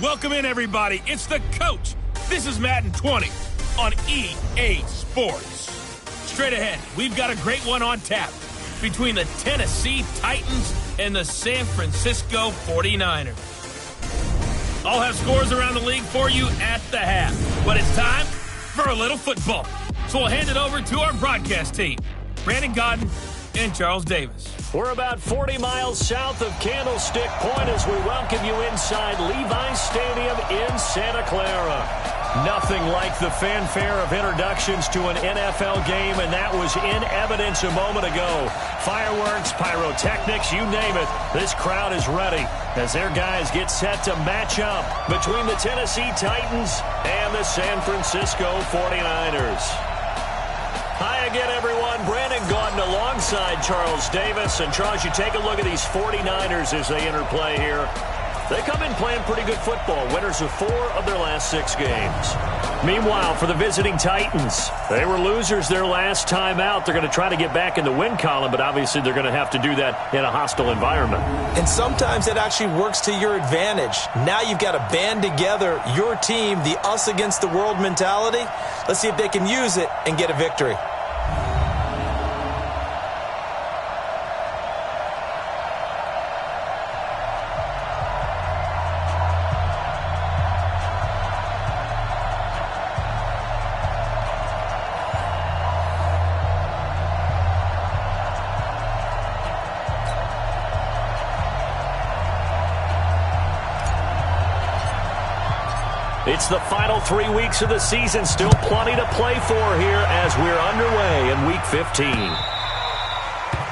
Welcome in, everybody. It's the coach. This is Madden 20 on EA Sports. Straight ahead, we've got a great one on tap between the Tennessee Titans and the San Francisco 49ers. I'll have scores around the league for you at the half. But it's time for a little football. So we'll hand it over to our broadcast team, Brandon Godden and Charles Davis. We're about 40 miles south of Candlestick Point as we welcome you inside Levi's Stadium in Santa Clara. Nothing like the fanfare of introductions to an NFL game, and that was in evidence a moment ago. Fireworks, pyrotechnics, you name it. This crowd is ready as their guys get set to match up between the Tennessee Titans and the San Francisco 49ers. Hi again, everyone. Brandon Gaudin alongside Charles Davis. And, Charles, you take a look at these 49ers as they interplay here. They come in playing pretty good football, winners of 4 of their last 6 games. Meanwhile, for the visiting Titans, they were losers their last time out. They're going to try to get back in the win column, but obviously they're going to have to do that in a hostile environment. And sometimes it actually works to your advantage. Now you've got to band together your team, the us against the world mentality. Let's see if they can use it and get a victory. It's the final 3 weeks of the season. Still plenty to play for here as we're underway in Week 15.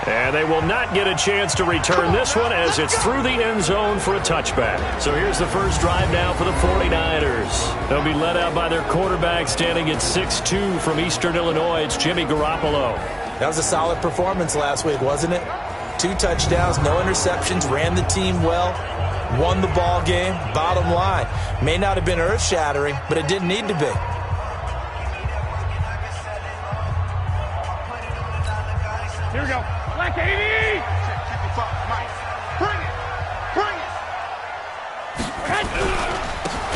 And they will not get a chance to return this one as it's through the end zone for a touchback. So here's the first drive now for the 49ers. They'll be led out by their quarterback standing at 6'2" from Eastern Illinois. It's Jimmy Garoppolo. That was a solid performance last week, wasn't it? 2 touchdowns, no interceptions, ran the team well. Won the ball game. Bottom line, may not have been earth-shattering, but it didn't need to be. Here we go. Black 80! Bring it!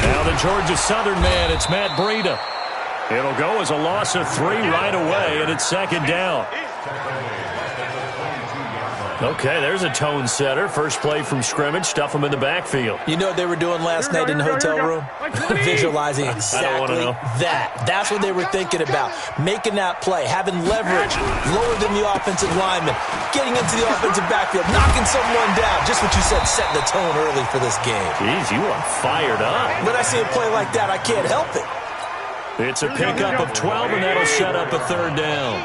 Now the Georgia Southern man, it's Matt Breida. It'll go as a loss of 3 right away, and it's second down. Okay, there's a tone setter. First play from scrimmage, stuff them in the backfield. You know what they were doing last night in the hotel room? Visualizing exactly that. That's what they were thinking about. Making that play, having leverage, lower than the offensive lineman, getting into the offensive backfield, knocking someone down. Just what you said, setting the tone early for this game. Jeez, you are fired up. When I see a play like that, I can't help it. It's a pickup of 12, and that'll set up a third down.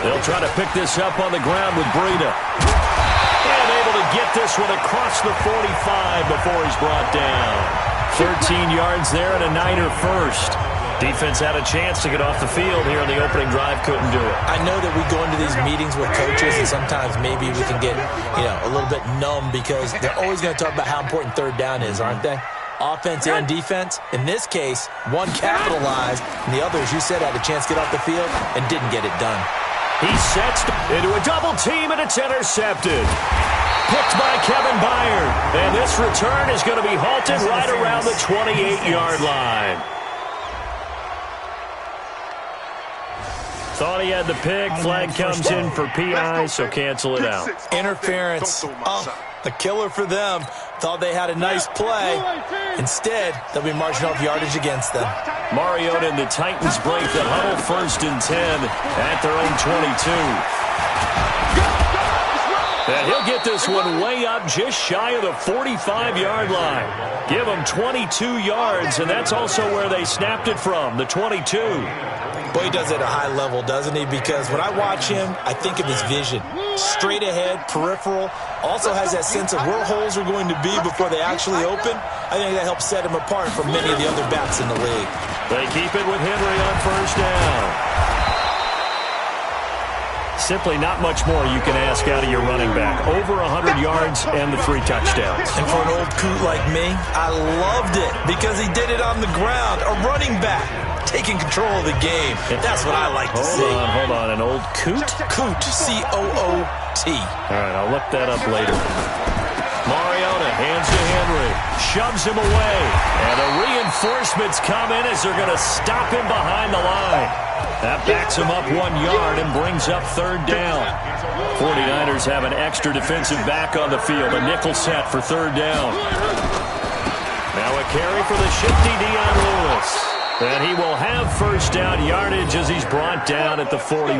They'll try to pick this up on the ground with Breida. And able to get this one across the 45 before he's brought down. 13 yards there and a Niner first. Defense had a chance to get off the field here in the opening drive, couldn't do it. I know that we go into these meetings with coaches, and sometimes maybe we can get, a little bit numb because they're always going to talk about how important third down is, aren't they? Offense and defense. In this case, one capitalized, and the other, as you said, had a chance to get off the field and didn't get it done. He sets into a double team, and it's intercepted. Picked by Kevin Byard. And this return is going to be halted right around the 28-yard line. Thought he had the pick. Flag comes in for PI, so cancel it out. Interference. Oh, a killer for them. Thought they had a nice play. Instead, they'll be marching off yardage against them. Mariota and the Titans break the huddle, 1st and 10 at their own 22. And he'll get this one way up just shy of the 45-yard line. Give them 22 yards, and that's also where they snapped it from, the 22. Boy, he does it at a high level, doesn't he? Because when I watch him, I think of his vision. Straight ahead, peripheral. Also has that sense of where holes are going to be before they actually open. I think that helps set him apart from many of the other backs in the league. They keep it with Henry on 1st down. Simply not much more you can ask out of your running back. Over 100 yards and the 3 touchdowns. And for an old coot like me, I loved it because he did it on the ground. A running back taking control of the game. That's what I like to see. Hold on. An old coot? Coot, C-O-O-T. All right, I'll look that up later. Mariota hands to Henry. Shoves him away. And the reinforcements come in as they're going to stop him behind the line. That backs him up 1 yard and brings up third down. 49ers have an extra defensive back on the field. A nickel set for third down. Now a carry for the shifty Dion Lewis. And he will have first down yardage as he's brought down at the 41.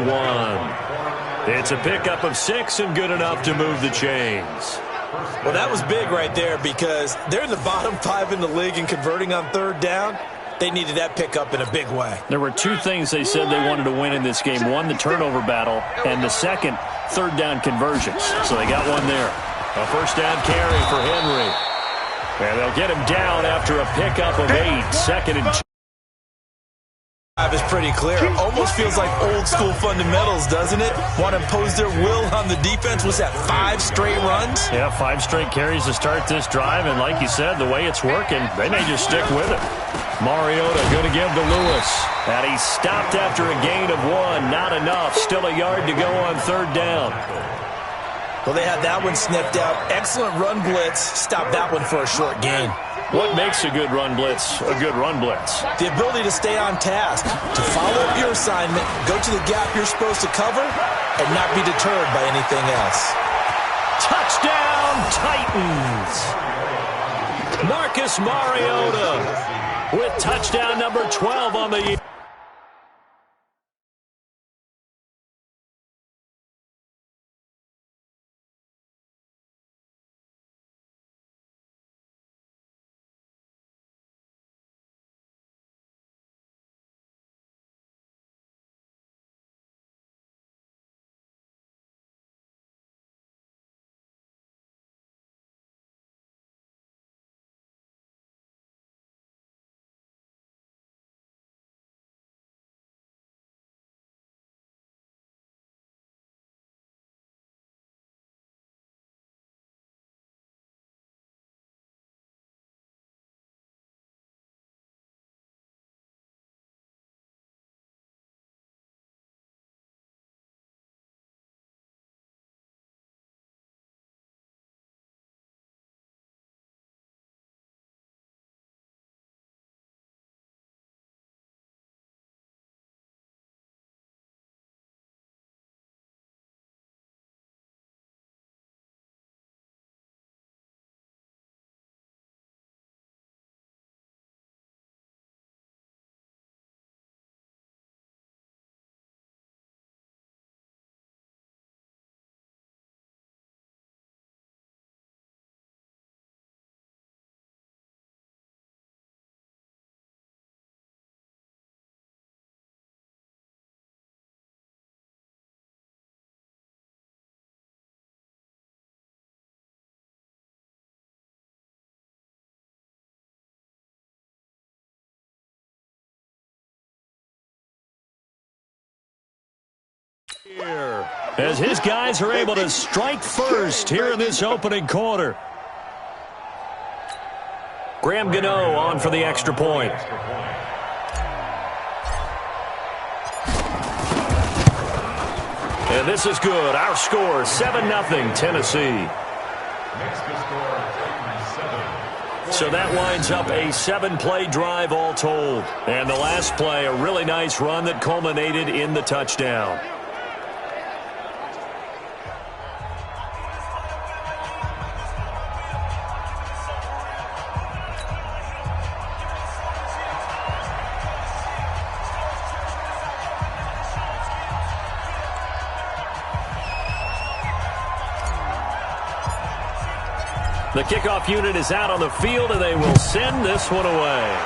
It's a pickup of 6 and good enough to move the chains. Well, that was big right there because they're in the bottom 5 in the league and converting on third down. They needed that pickup in a big way. There were 2 things they said they wanted to win in this game. One, the turnover battle, and the second, third down conversions. So they got one there. A first down carry for Henry. And they'll get him down after a pickup of 8. Second and 2. Is pretty clear. Almost feels like old school fundamentals, doesn't it? Want to impose their will on the defense. Was that 5 straight runs? Yeah, 5 straight carries to start this drive. And like you said, the way it's working, they may just stick with it. Mariota going to give to Lewis. And he stopped after a gain of 1. Not enough. Still a yard to go on third down. Well, they had that one sniffed out. Excellent run blitz. Stop that one for a short gain. What makes a good run blitz a good run blitz? The ability to stay on task, to follow up your assignment, go to the gap you're supposed to cover, and not be deterred by anything else. Touchdown, Titans! Marcus Mariota with touchdown number 12 on the year. Here, as his guys are able to strike first here in this opening quarter. Graham Gano on for the extra point. And this is good. Our score, 7-0 Tennessee. So that winds up a 7-play drive all told. And the last play, a really nice run that culminated in the touchdown. The kickoff unit is out on the field, and they will send this one away.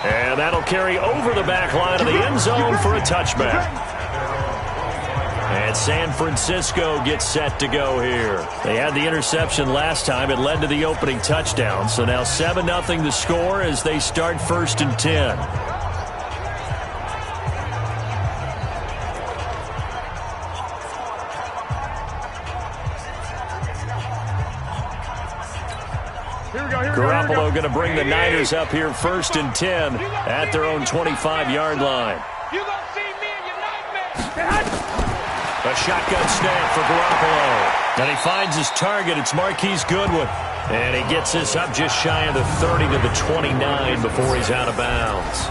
And that'll carry over the back line of the end zone for a touchback. And San Francisco gets set to go here. They had the interception last time. It led to the opening touchdown. So now 7-0 the score as they start 1st and 10. Garoppolo going to bring the Niners up here 1st and 10 at their own 25-yard line. A shotgun snap for Garoppolo. And he finds his target. It's Marquise Goodwin. And he gets this up just shy of the 30 to the 29 before he's out of bounds.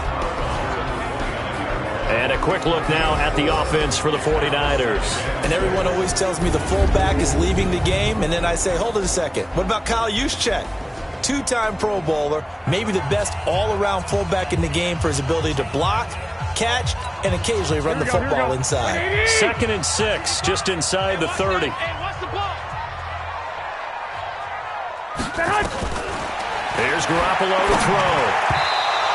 And a quick look now at the offense for the 49ers. And everyone always tells me the fullback is leaving the game, and then I say, hold it a second. What about Kyle Juszczyk? Two-time Pro Bowler, maybe the best all-around fullback in the game for his ability to block, catch, and occasionally run the football inside. 2nd and 6, just inside the 30. Here's Garoppolo to throw.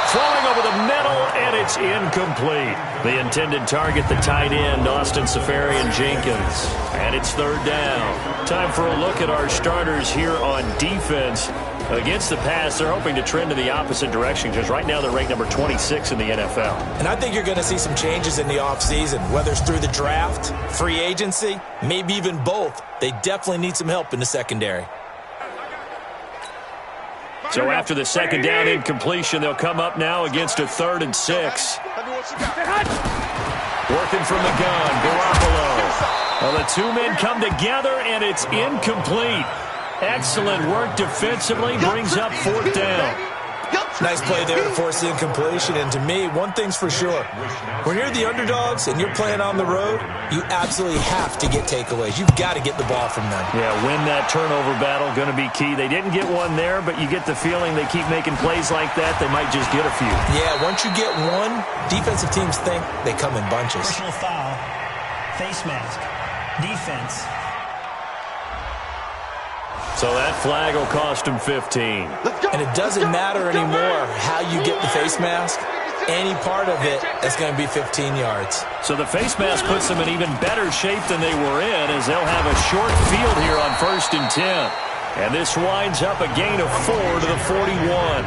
Throwing over the middle, and it's incomplete. The intended target, the tight end, Austin Seferian-Jenkins. And it's 3rd down. Time for a look at our starters here on defense. Against the pass, they're hoping to trend in the opposite direction because right now they're ranked number 26 in the NFL. And I think you're going to see some changes in the offseason, whether it's through the draft, free agency, maybe even both. They definitely need some help in the secondary. So after the 2nd down incompletion, they'll come up now against a 3rd and 6. Working from the gun, Garoppolo. Well, the two men come together, and it's incomplete. Excellent work defensively, brings up 4th down. Nice play there to force the incompletion. And to me, one thing's for sure. When you're the underdogs and you're playing on the road, you absolutely have to get takeaways. You've got to get the ball from them. Yeah, win that turnover battle, going to be key. They didn't get one there, but you get the feeling they keep making plays like that, they might just get a few. Yeah, once you get one, defensive teams think they come in bunches. Personal foul, face mask, defense. So that flag will cost him 15. And it doesn't matter anymore how you get the face mask. Any part of it is going to be 15 yards. So the face mask puts them in even better shape than they were in as they'll have a short field here on 1st and 10. And this winds up a gain of 4 to the 41.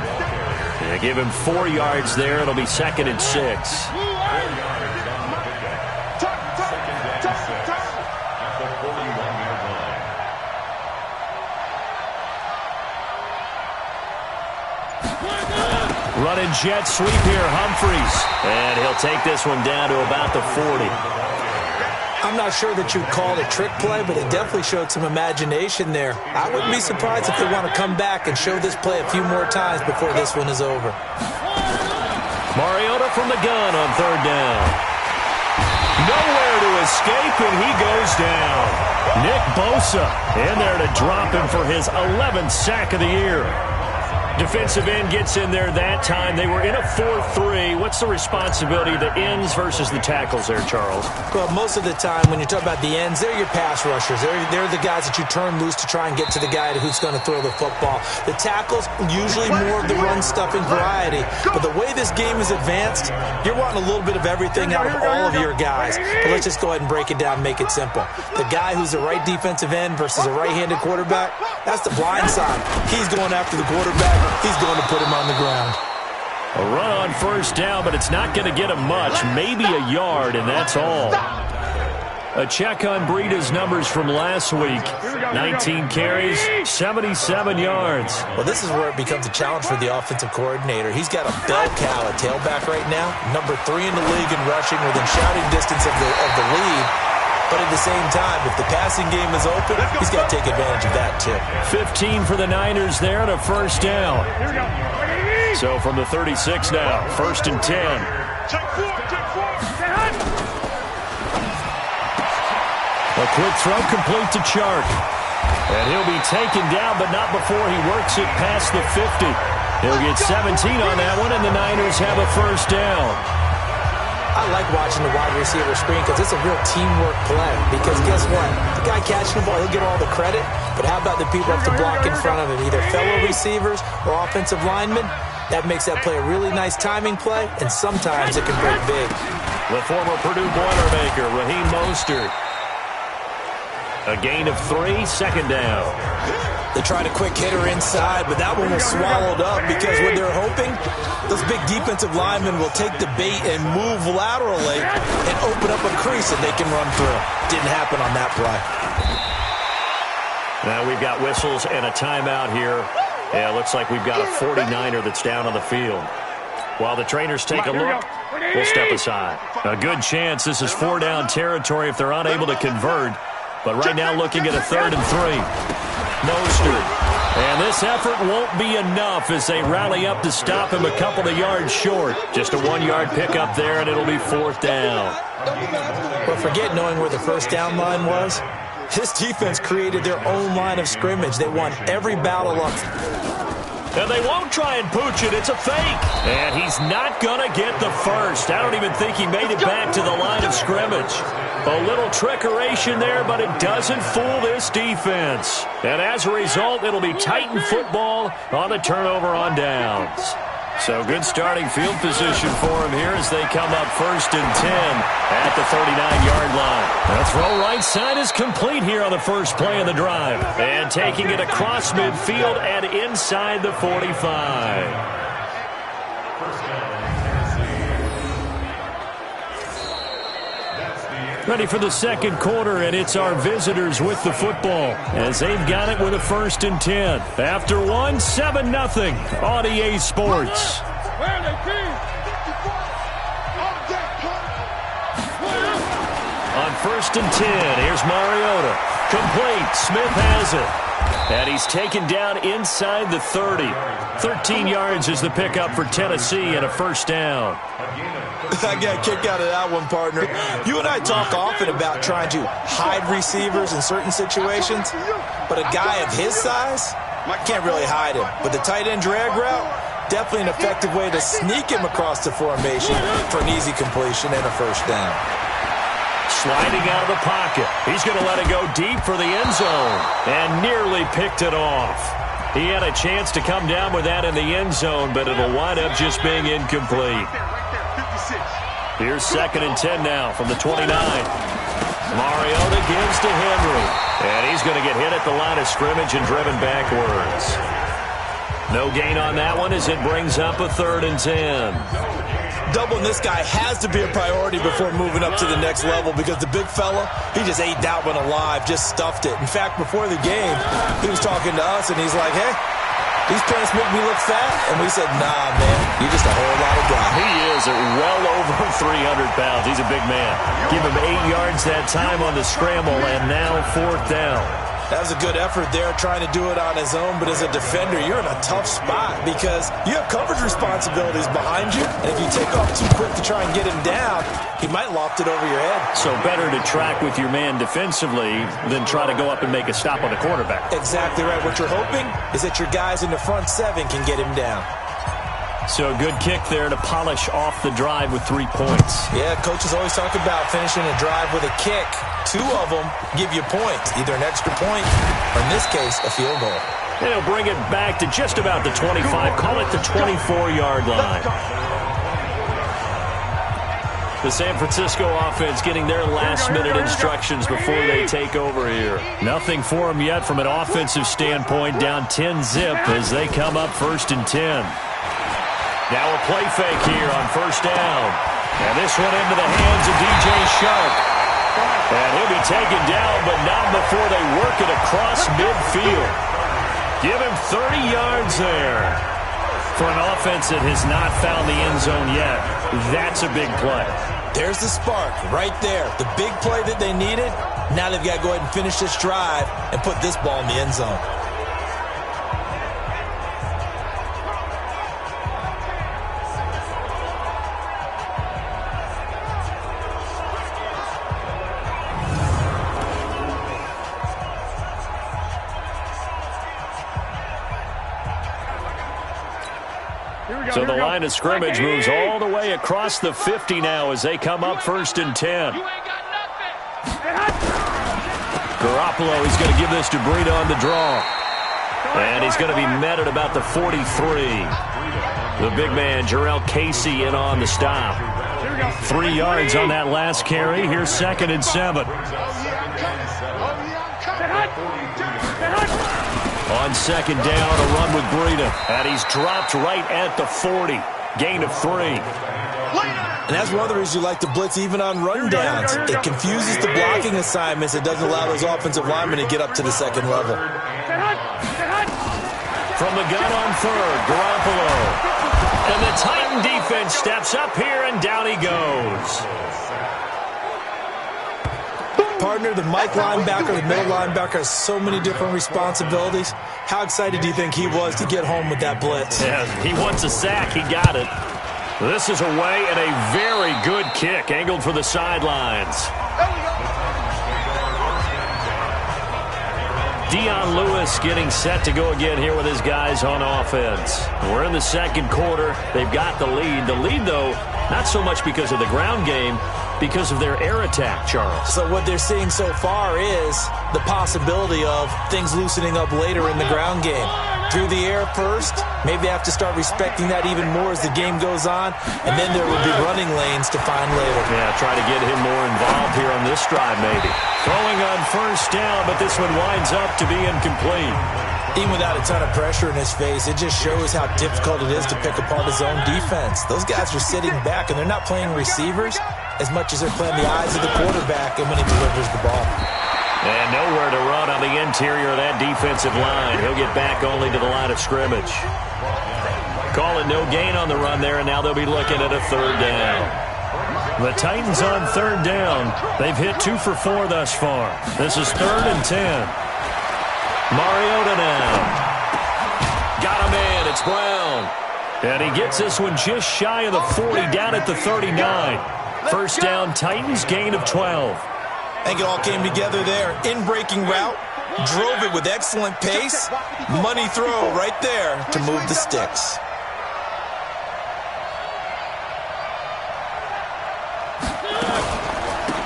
They give him 4 yards there. It'll be 2nd and 6. Running jet sweep here, Humphries. And he'll take this one down to about the 40. I'm not sure that you'd call it a trick play, but it definitely showed some imagination there. I wouldn't be surprised if they want to come back and show this play a few more times before this one is over. Mariota from the gun on 3rd down. Nowhere to escape, and he goes down. Nick Bosa in there to drop him for his 11th sack of the year. Defensive end gets in there that time. They were in a 4-3. What's the responsibility of the ends versus the tackles there, Charles? Well, most of the time when you talk about the ends, they're your pass rushers. They're the guys that you turn loose to try and get to the guy who's going to throw the football. The tackles, usually more of the run-stuffing variety. But the way this game is advanced, you're wanting a little bit of everything out of all of your guys. But let's just go ahead and break it down and make it simple. The guy who's the right defensive end versus a right-handed quarterback, that's the blind side. He's going after the quarterback. He's going to put him on the ground. A run on 1st down, but it's not going to get him much. Maybe a yard, and that's all. A check on Breida's numbers from last week. 19 carries, 77 yards. Well, this is where it becomes a challenge for the offensive coordinator. He's got a bell cow at tailback right now. Number 3 in the league in rushing within shouting distance of the lead. But at the same time, if the passing game is open, he's got to take advantage of that, too. 15 for the Niners there and a 1st down. So from the 36 now, 1st and 10. A quick throw complete to Chark. And he'll be taken down, but not before he works it past the 50. He'll get 17 on that one, and the Niners have a 1st down. I like watching the wide receiver screen because it's a real teamwork play. Because guess what? The guy catching the ball, he'll get all the credit. But how about the people up to block in front of him? Either fellow receivers or offensive linemen. That makes that play a really nice timing play, and sometimes it can break big. The former Purdue Boilermaker, Raheem Mostert. A gain of 3, 2nd down. They tried a quick hitter inside, but that one was swallowed up because what they're hoping, those big defensive linemen will take the bait and move laterally and open up a crease that they can run through. Didn't happen on that play. Now we've got whistles and a timeout here. Yeah, it looks like we've got a 49er that's down on the field. While the trainers take a look, we'll step aside. A good chance this is 4-down territory if they're unable to convert. But right now looking at a 3rd and 3. Mostert. And this effort won't be enough as they rally up to stop him a couple of yards short. Just a 1-yard pickup there, and it'll be 4th down. But forget knowing where the first down line was. This defense created their own line of scrimmage. They won every battle up. And they won't try and pooch it. It's a fake. And he's not going to get the first. I don't even think he made it back to the line of scrimmage. A little trickeration there, but it doesn't fool this defense. And as a result, it'll be Titan football on the turnover on downs. So good starting field position for him here as they come up 1st and 10 at the 39-yard line. The throw right side is complete here on the first play of the drive. And taking it across midfield and inside the 45. Ready for the second quarter, and it's our visitors with the football as they've got it with a 1st and 10. After 7-0 on EA Sports. On 1st and 10, here's Mariota. Complete. Smith has it. And he's taken down inside the 30. 13 yards is the pickup for Tennessee and a 1st down. I got a kick out of that one, partner. You and I talk often about trying to hide receivers in certain situations, but a guy of his size can't really hide him. But the tight end drag route, definitely an effective way to sneak him across the formation for an easy completion and a 1st down. Sliding out of the pocket. He's going to let it go deep for the end zone and nearly picked it off. He had a chance to come down with that in the end zone, but it'll wind up just being incomplete. Here's 2nd and 10 now from the 29. Mariota gives to Henry. And he's going to get hit at the line of scrimmage and driven backwards. No gain on that one as it brings up a 3rd and 10. Doubling this guy has to be a priority before moving up to the next level because the big fella, he just ate that one alive, just stuffed it. In fact, before the game, he was talking to us, and he's like, hey, these pants make me look fat. And we said, nah, man, you're just a whole lot of guy. He is at well over 300 pounds. He's a big man. Give him 8 yards that time on the scramble, and now 4th down. That was a good effort there, trying to do it on his own. But as a defender, you're in a tough spot because you have coverage responsibilities behind you. And if you take off too quick to try and get him down, he might loft it over your head. So better to track with your man defensively than try to go up and make a stop on the quarterback. Exactly right. What you're hoping is that your guys in the front 7 can get him down. So a good kick there to polish off the drive with 3 points. Yeah, coaches always talk about finishing a drive with a kick. 2 of them give you points, either an extra point or, in this case, a field goal. And he'll bring it back to just about the 25. Call it the 24-yard line. The San Francisco offense getting their last-minute instructions before they take over here. Nothing for them yet from an offensive standpoint, down 10-zip as they come up 1st and 10. Now a play fake here on 1st down. And this one into the hands of DJ Shark. And he'll be taken down, but not before they work it across midfield. Give him 30 yards there. For an offense that has not found the end zone yet, that's a big play. There's the spark right there. The big play that they needed. Now they've got to go ahead and finish this drive and put this ball in the end zone. So the line of scrimmage moves all the way across the 50 now as they come up 1st and 10. Garoppolo, he's going to give this to Breida on the draw. And he's going to be met at about the 43. The big man, Jarrell Casey, in on the stop. 3 yards on that last carry. Here's 2nd and 7. On 2nd down, a run with Breida. And he's dropped right at the 40. Gain of 3. And that's one of the reasons you like to blitz even on run downs. It confuses the blocking assignments. It doesn't allow those offensive linemen to get up to the second level. from the gun on third, Garoppolo. And the Titan defense steps up here, and down he goes. Partner, the Mike linebacker, the middle linebacker, has so many different responsibilities. How excited do you think he was to get home with that blitz? Yeah, he wants a sack. He got it. This is away, and a very good kick angled for the sidelines. Dion Lewis getting set to go again here with his guys on offense. We're in the second quarter. They've got the lead. The lead, though, not so much because of the ground game, because of their air attack, Charles. So what they're seeing so far is the possibility of things loosening up later in the ground game. Through the air first, maybe they have to start respecting that even more as the game goes on, and then there will be running lanes to find later. Yeah, try to get him more involved here on this drive maybe. Throwing on first down, but this one winds up to be incomplete. Even without a ton of pressure in his face, it just shows how difficult it is to pick apart his own defense. Those guys are sitting back, and they're not playing receivers as much as they're playing the eyes of the quarterback and when he delivers the ball. And nowhere to run on the interior of that defensive line. He'll get back only to the line of scrimmage. Calling no gain on the run there, and now they'll be looking at a third down. The Titans on third down. They've hit 2 for 4 thus far. This is 3rd and 10. Mariota now. Got him in. It's Brown. And he gets this one just shy of the 40, down at the 39. First down, Titans, gain of 12. I think it all came together there. In-breaking route, drove it with excellent pace. Money throw right there to move the sticks.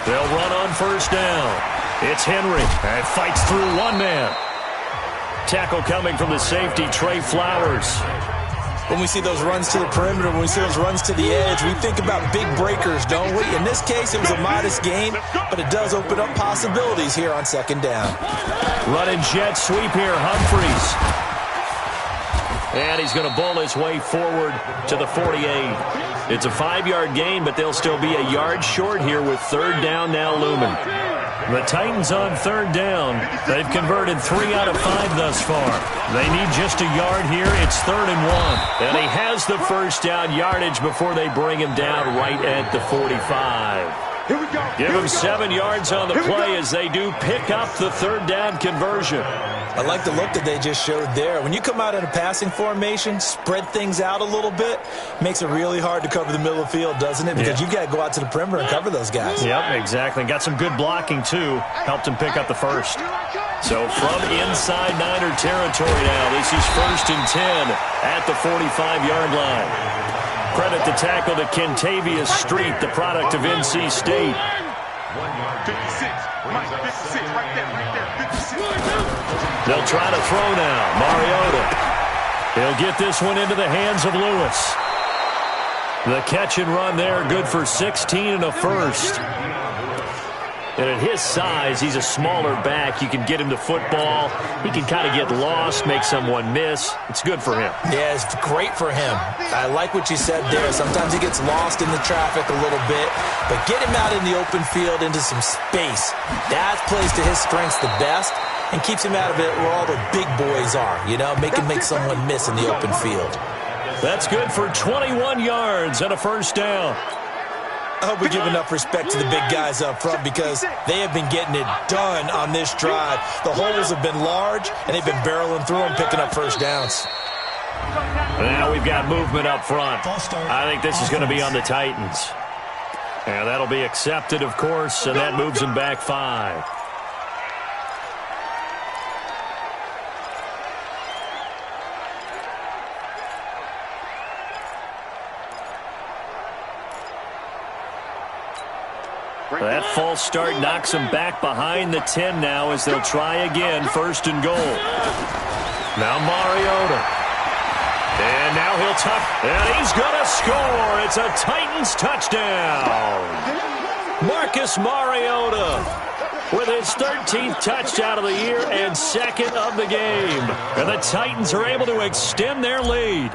They'll run on first down. It's Henry, and fights through one man. Tackle coming from the safety, Trey Flowers. When we see those runs to the perimeter, when we see those runs to the edge, we think about big breakers, don't we? In this case, it was a modest gain, but it does open up possibilities here on second down. Running jet sweep here, Humphries. And he's going to bowl his way forward to the 48. It's a 5-yard gain, but they'll still be a yard short here with third down now looming. The Titans on third down. They've converted 3 out of 5 thus far. They need just a yard here. It's 3rd and 1. And he has the first down yardage before they bring him down right at the 45. Give him 7 yards on the play as they do pick up the third down conversion. I like the look that they just showed there. When you come out in a passing formation, spread things out a little bit, makes it really hard to cover the middle of the field, doesn't it? Because you've got to go out to the perimeter and cover those guys. Yep, exactly. Got some good blocking, too. Helped him pick up the first. So from inside Niner territory now, this is 1st and 10 at the 45-yard line. Credit the tackle to Kentavious Street, the product of NC State. 56. Mike, 56. Right there. 56. They'll try to throw now. Mariota. He'll get this one into the hands of Lewis. The catch and run there, good for 16 and a first. And at his size, he's a smaller back. You can get him to football. He can kind of get lost, make someone miss. It's good for him. Yeah, it's great for him. I like what you said there. Sometimes he gets lost in the traffic a little bit, but get him out in the open field into some space. That plays to his strengths the best and keeps him out of it where all the big boys are, you know, make someone miss in the open field. That's good for 21 yards and a first down. I hope we give enough respect to the big guys up front because they have been getting it done on this drive. The holes have been large, and they've been barreling through them, picking up first downs. Now we've got movement up front. I think this is going to be on the Titans. And that'll be accepted, of course, and that moves them back 5. That false start knocks them back behind the 10 now as they'll try again, 1st and goal. Now Mariota. And now he'll tuck, and he's going to score. It's a Titans touchdown. Marcus Mariota with his 13th touchdown of the year and 2nd of the game. And the Titans are able to extend their lead.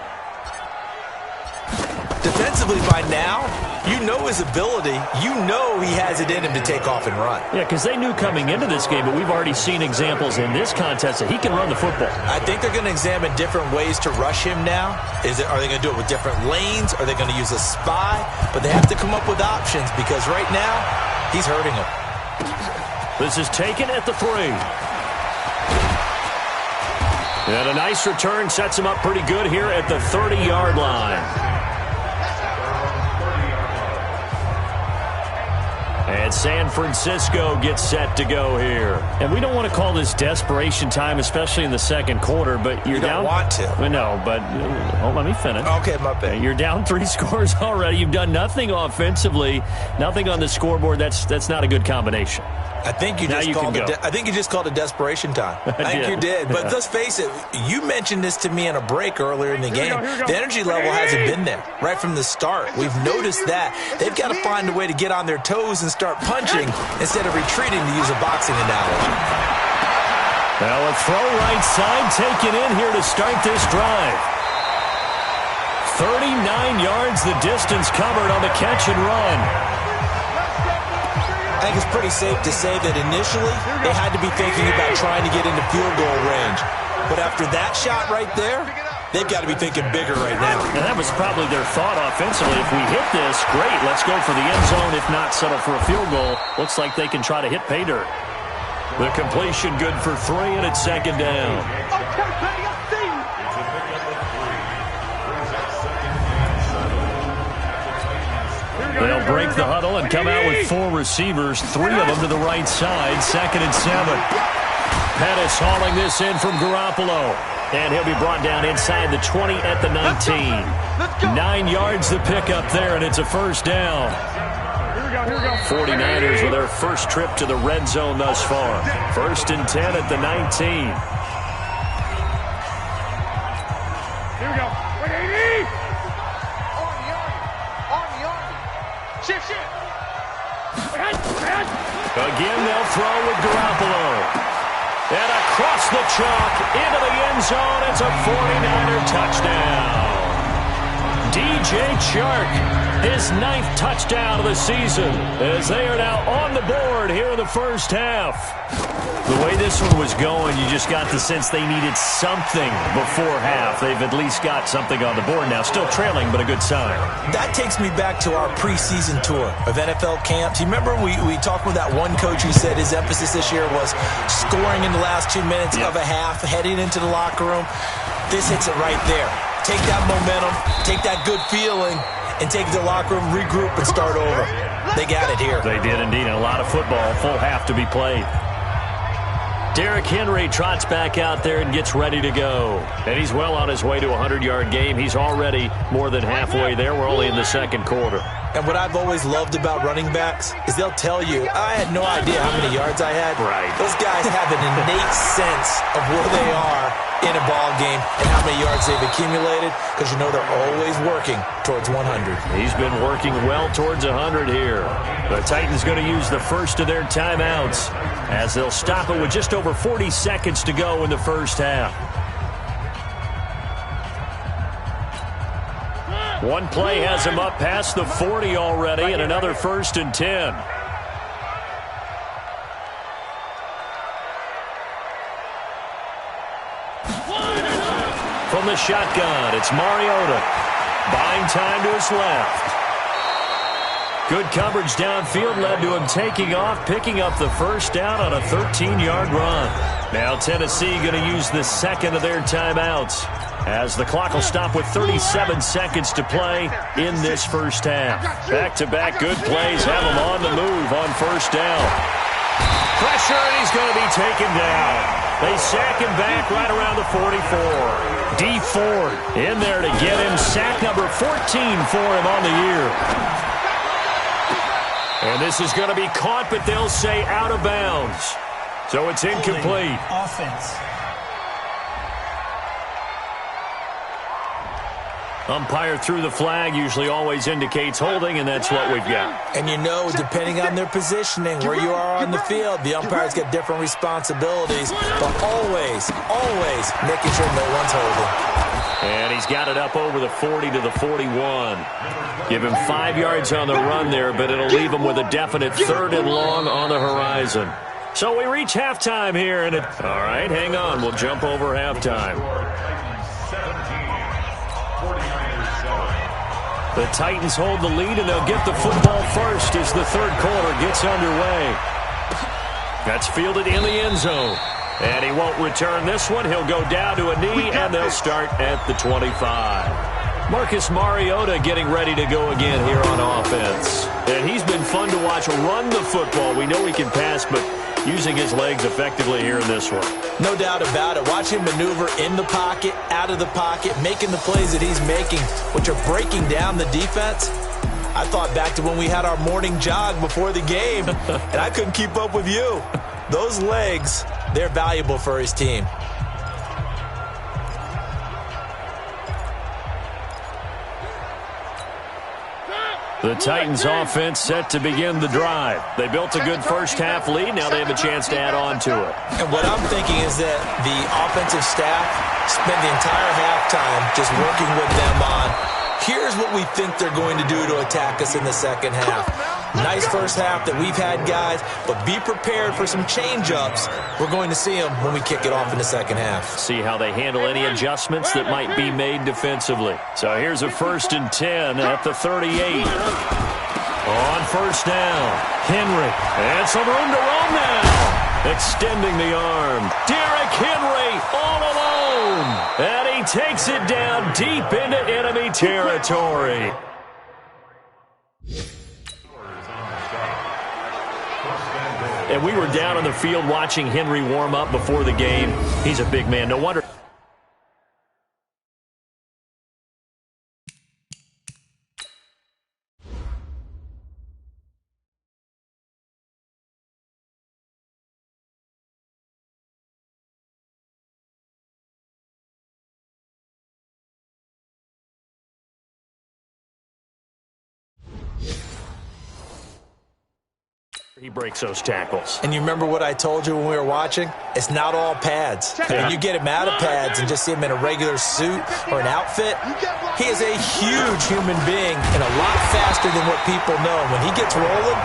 defensively by now, you know his ability. You know he has it in him to take off and run. Yeah, because they knew coming into this game, but we've already seen examples in this contest that he can run the football. I think they're going to examine different ways to rush him now. Are they going to do it with different lanes? Are they going to use a spy? But they have to come up with options because right now, he's hurting them. This is taken at the 3. And a nice return sets him up pretty good here at the 30-yard line. And San Francisco gets set to go here. And we don't want to call this desperation time, especially in the second quarter, but you're down. You don't want to. No, but let me finish. Okay, my bad. You're down 3 scores already. You've done nothing offensively, nothing on the scoreboard. That's not a good combination. I think you just called it desperation time. I think you did. But let's face it, you mentioned this to me in a break earlier in the game. The energy level hasn't been there right from the start. We've noticed that. They've got to find a way to get on their toes and start punching instead of retreating, to use a boxing analogy. Well, a throw right side taken in here to start this drive. 39 yards the distance covered on the catch and run. I think it's pretty safe to say that initially they had to be thinking about trying to get into field goal range. But after that shot right there, they've got to be thinking bigger right now. And that was probably their thought offensively. If we hit this, great, let's go for the end zone. If not, settle for a field goal. Looks like they can try to hit pay dirt. The completion good for 3, and it's second down. They'll break the huddle and come out with 4 receivers, 3 of them to the right side, 2nd and 7. Pettis hauling this in from Garoppolo. And he'll be brought down inside the 20 at the 19. 9 yards the pickup there, and it's a first down. 49ers with their first trip to the red zone thus far. 1st and 10 at the 19. Here we go. Wait, 80! Again, they'll throw with Garoppolo. And across the chalk into the end zone. It's a 49er touchdown. DJ Chark, his 9th touchdown of the season, as they are now on the board here in the first half. The way this one was going, you just got the sense they needed something before half. They've at least got something on the board now. Still trailing, but a good sign. That takes me back to our preseason tour of NFL camps. You remember we talked with that one coach who said his emphasis this year was scoring in the last 2 minutes of a half, heading into the locker room. This hits it right there. Take that momentum, take that good feeling, and take it to the locker room, regroup, and start over. They got it here. They did indeed. A lot of football, full half to be played. Derrick Henry trots back out there and gets ready to go. And he's well on his way to a 100-yard game. He's already more than halfway there. We're only in the second quarter. And what I've always loved about running backs is they'll tell you, I had no idea how many yards I had. Right. Those guys have an innate sense of where they are in a ball game and how many yards they've accumulated, because you know they're always working towards 100. He's been working well towards 100 here. The Titans going to use the first of their timeouts as they'll stop it with just over 40 seconds to go in the first half. One play has him up past the 40 already, and another 1st and 10. From the shotgun, it's Mariota. Buying time to his left. Good coverage downfield led to him taking off, picking up the first down on a 13-yard run. Now Tennessee going to use the second of their timeouts, as the clock will stop with 37 seconds to play in this first half. Back-to-back good plays have him on the move on first down. Pressure, and he's going to be taken down. They sack him back right around the 44. D. Ford in there to get him. Sack number 14 for him on the year. And this is going to be caught, but they'll say out of bounds. So it's incomplete. Offense. Umpire threw the flag, usually always indicates holding, and that's what we've got. And you know, depending on their positioning, where you are on the field, the umpires get different responsibilities, but always making sure no one's holding. And he's got it up over the 40 to the 41. Give him 5 yards on the run there, but it'll leave him with a definite 3rd and long on the horizon. So we reach halftime here. And all right, hang on. We'll jump over halftime. The Titans hold the lead, and they'll get the football first as the third quarter gets underway. That's fielded in the end zone. And he won't return this one. He'll go down to a knee, and they'll start at the 25. Marcus Mariota getting ready to go again here on offense. And he's been fun to watch run the football. We know he can pass, but using his legs effectively here in this one. No doubt about it. Watch him maneuver in the pocket, out of the pocket, making the plays that he's making, which are breaking down the defense. I thought back to when we had our morning jog before the game, and I couldn't keep up with you. Those legs, they're valuable for his team. The Titans offense set to begin the drive. They built a good first half lead. Now they have a chance to add on to it. And what I'm thinking is that the offensive staff spent the entire halftime just working with them on, here's what we think they're going to do to attack us in the second half. Nice first half that we've had, guys, but be prepared for some change-ups. We're going to see them when we kick it off in the second half. See how they handle any adjustments that might be made defensively. So here's a 1st and 10 at the 38. On first down, Henry. And some room to run now. Extending the arm. Derrick Henry all alone. And he takes it down deep into enemy territory. And we were down on the field watching Henry warm up before the game. He's a big man. No wonder. He breaks those tackles. And you remember what I told you when we were watching? It's not all pads. Yeah. When you get him out of pads and just see him in a regular suit or an outfit, he is a huge human being and a lot faster than what people know. When he gets rolling,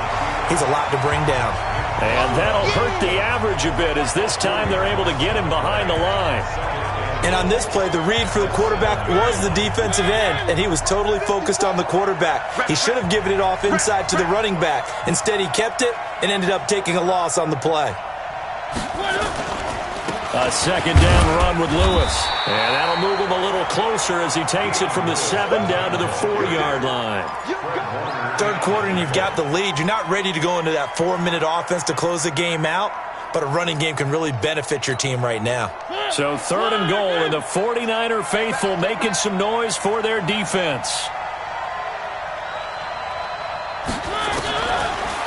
he's a lot to bring down. And that'll hurt the average a bit as this time they're able to get him behind the line. And on this play, the read for the quarterback was the defensive end, and he was totally focused on the quarterback. He should have given it off inside to the running back. Instead, he kept it and ended up taking a loss on the play. A second down run with Lewis. And that'll move him a little closer as he takes it from the 7 down to the 4-yard line. Third quarter and you've got the lead. You're not ready to go into that 4-minute offense to close the game out, but a running game can really benefit your team right now. So 3rd and goal, and the 49er faithful making some noise for their defense.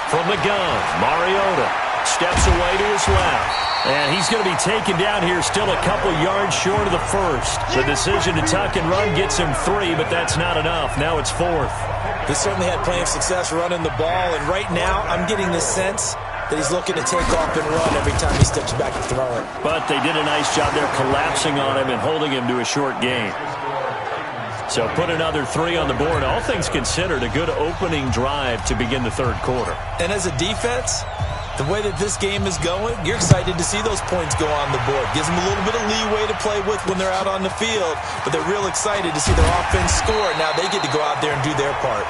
From the gun, Mariota steps away to his left. And he's going to be taken down here still a couple yards short of the first. The decision to tuck and run gets him 3, but that's not enough. Now it's 4th. He certainly had plenty of success running the ball, and right now I'm getting the sense that he's looking to take off and run every time he steps back to throw it. But they did a nice job there collapsing on him and holding him to a short gain. So put another 3 on the board. All things considered, a good opening drive to begin the third quarter. And as a defense, the way that this game is going, you're excited to see those points go on the board. Gives them a little bit of leeway to play with when they're out on the field, but they're real excited to see their offense score. Now they get to go out there and do their part.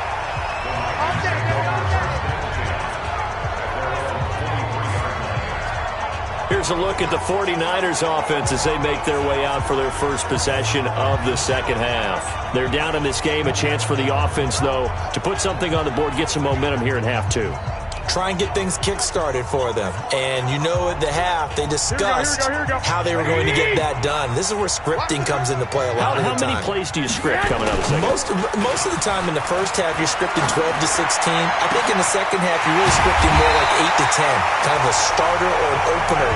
Here's a look at the 49ers offense as they make their way out for their first possession of the second half. They're down in this game. A chance for the offense, though, to put something on the board, get some momentum here in half 2. try and get things kick-started for them. And you know at the half, they discussed how they were going to get that done. This is where scripting comes into play a lot of the time. How many plays do you script coming out of the second? Most of the time in the first half, you're scripting 12 to 16. I think in the second half, you're really scripting more like 8 to 10. Kind of a starter or an opener,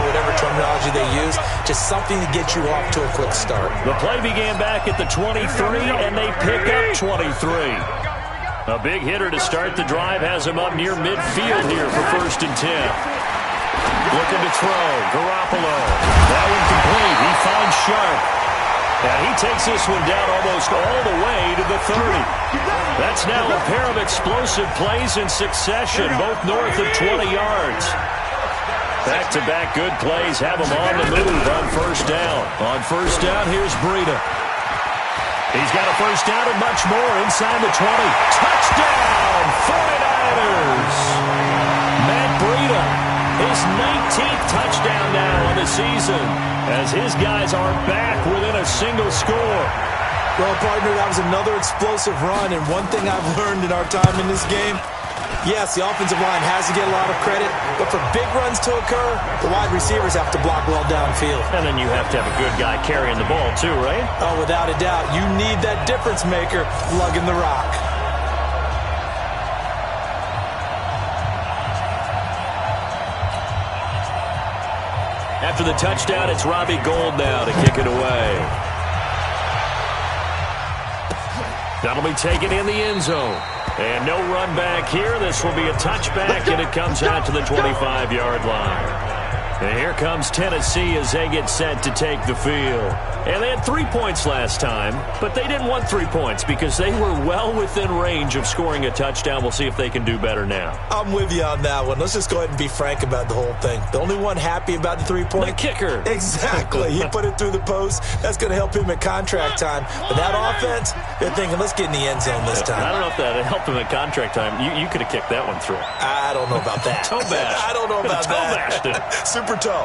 whatever terminology they use. Just something to get you off to a quick start. The play began back at the 23, and they pick up 23. A big hitter to start the drive has him up near midfield here for 1st and 10. Looking to throw. Garoppolo. That one complete. He finds Sharp. And he takes this one down almost all the way to the 30. That's now a pair of explosive plays in succession, both north of 20 yards. Back-to-back good plays have him on the move on 1st down. On 1st down, here's Breida. He's got a 1st down and much more inside the 20. Touchdown, 49ers! Matt Breida, his 19th touchdown now on the season, as his guys are back within a single score. Well, partner, that was another explosive run, and one thing I've learned in our time in this game, yes, the offensive line has to get a lot of credit, but for big runs to occur, the wide receivers have to block well downfield. And then you have to have a good guy carrying the ball too, right? Oh, without a doubt. You need that difference maker lugging the rock. After the touchdown, it's Robbie Gould now to kick it away. That'll be taken in the end zone. And no run back here. This will be a touchback, and it comes out to the 25-yard line. And here comes Tennessee as they get set to take the field. And they had 3 points last time, but they didn't want 3 points because they were well within range of scoring a touchdown. We'll see if they can do better now. I'm with you on that one. Let's just go ahead and be frank about the whole thing. The only one happy about the 3-point? The kicker. Exactly. He put it through the post. That's going to help him at contract time. But that offense, they're thinking, let's get in the end zone this time. I don't know if that helped him at contract time. You could have kicked that one through. I don't know about that. Toe bash. I don't know about toe that. Bashed it. Super toe.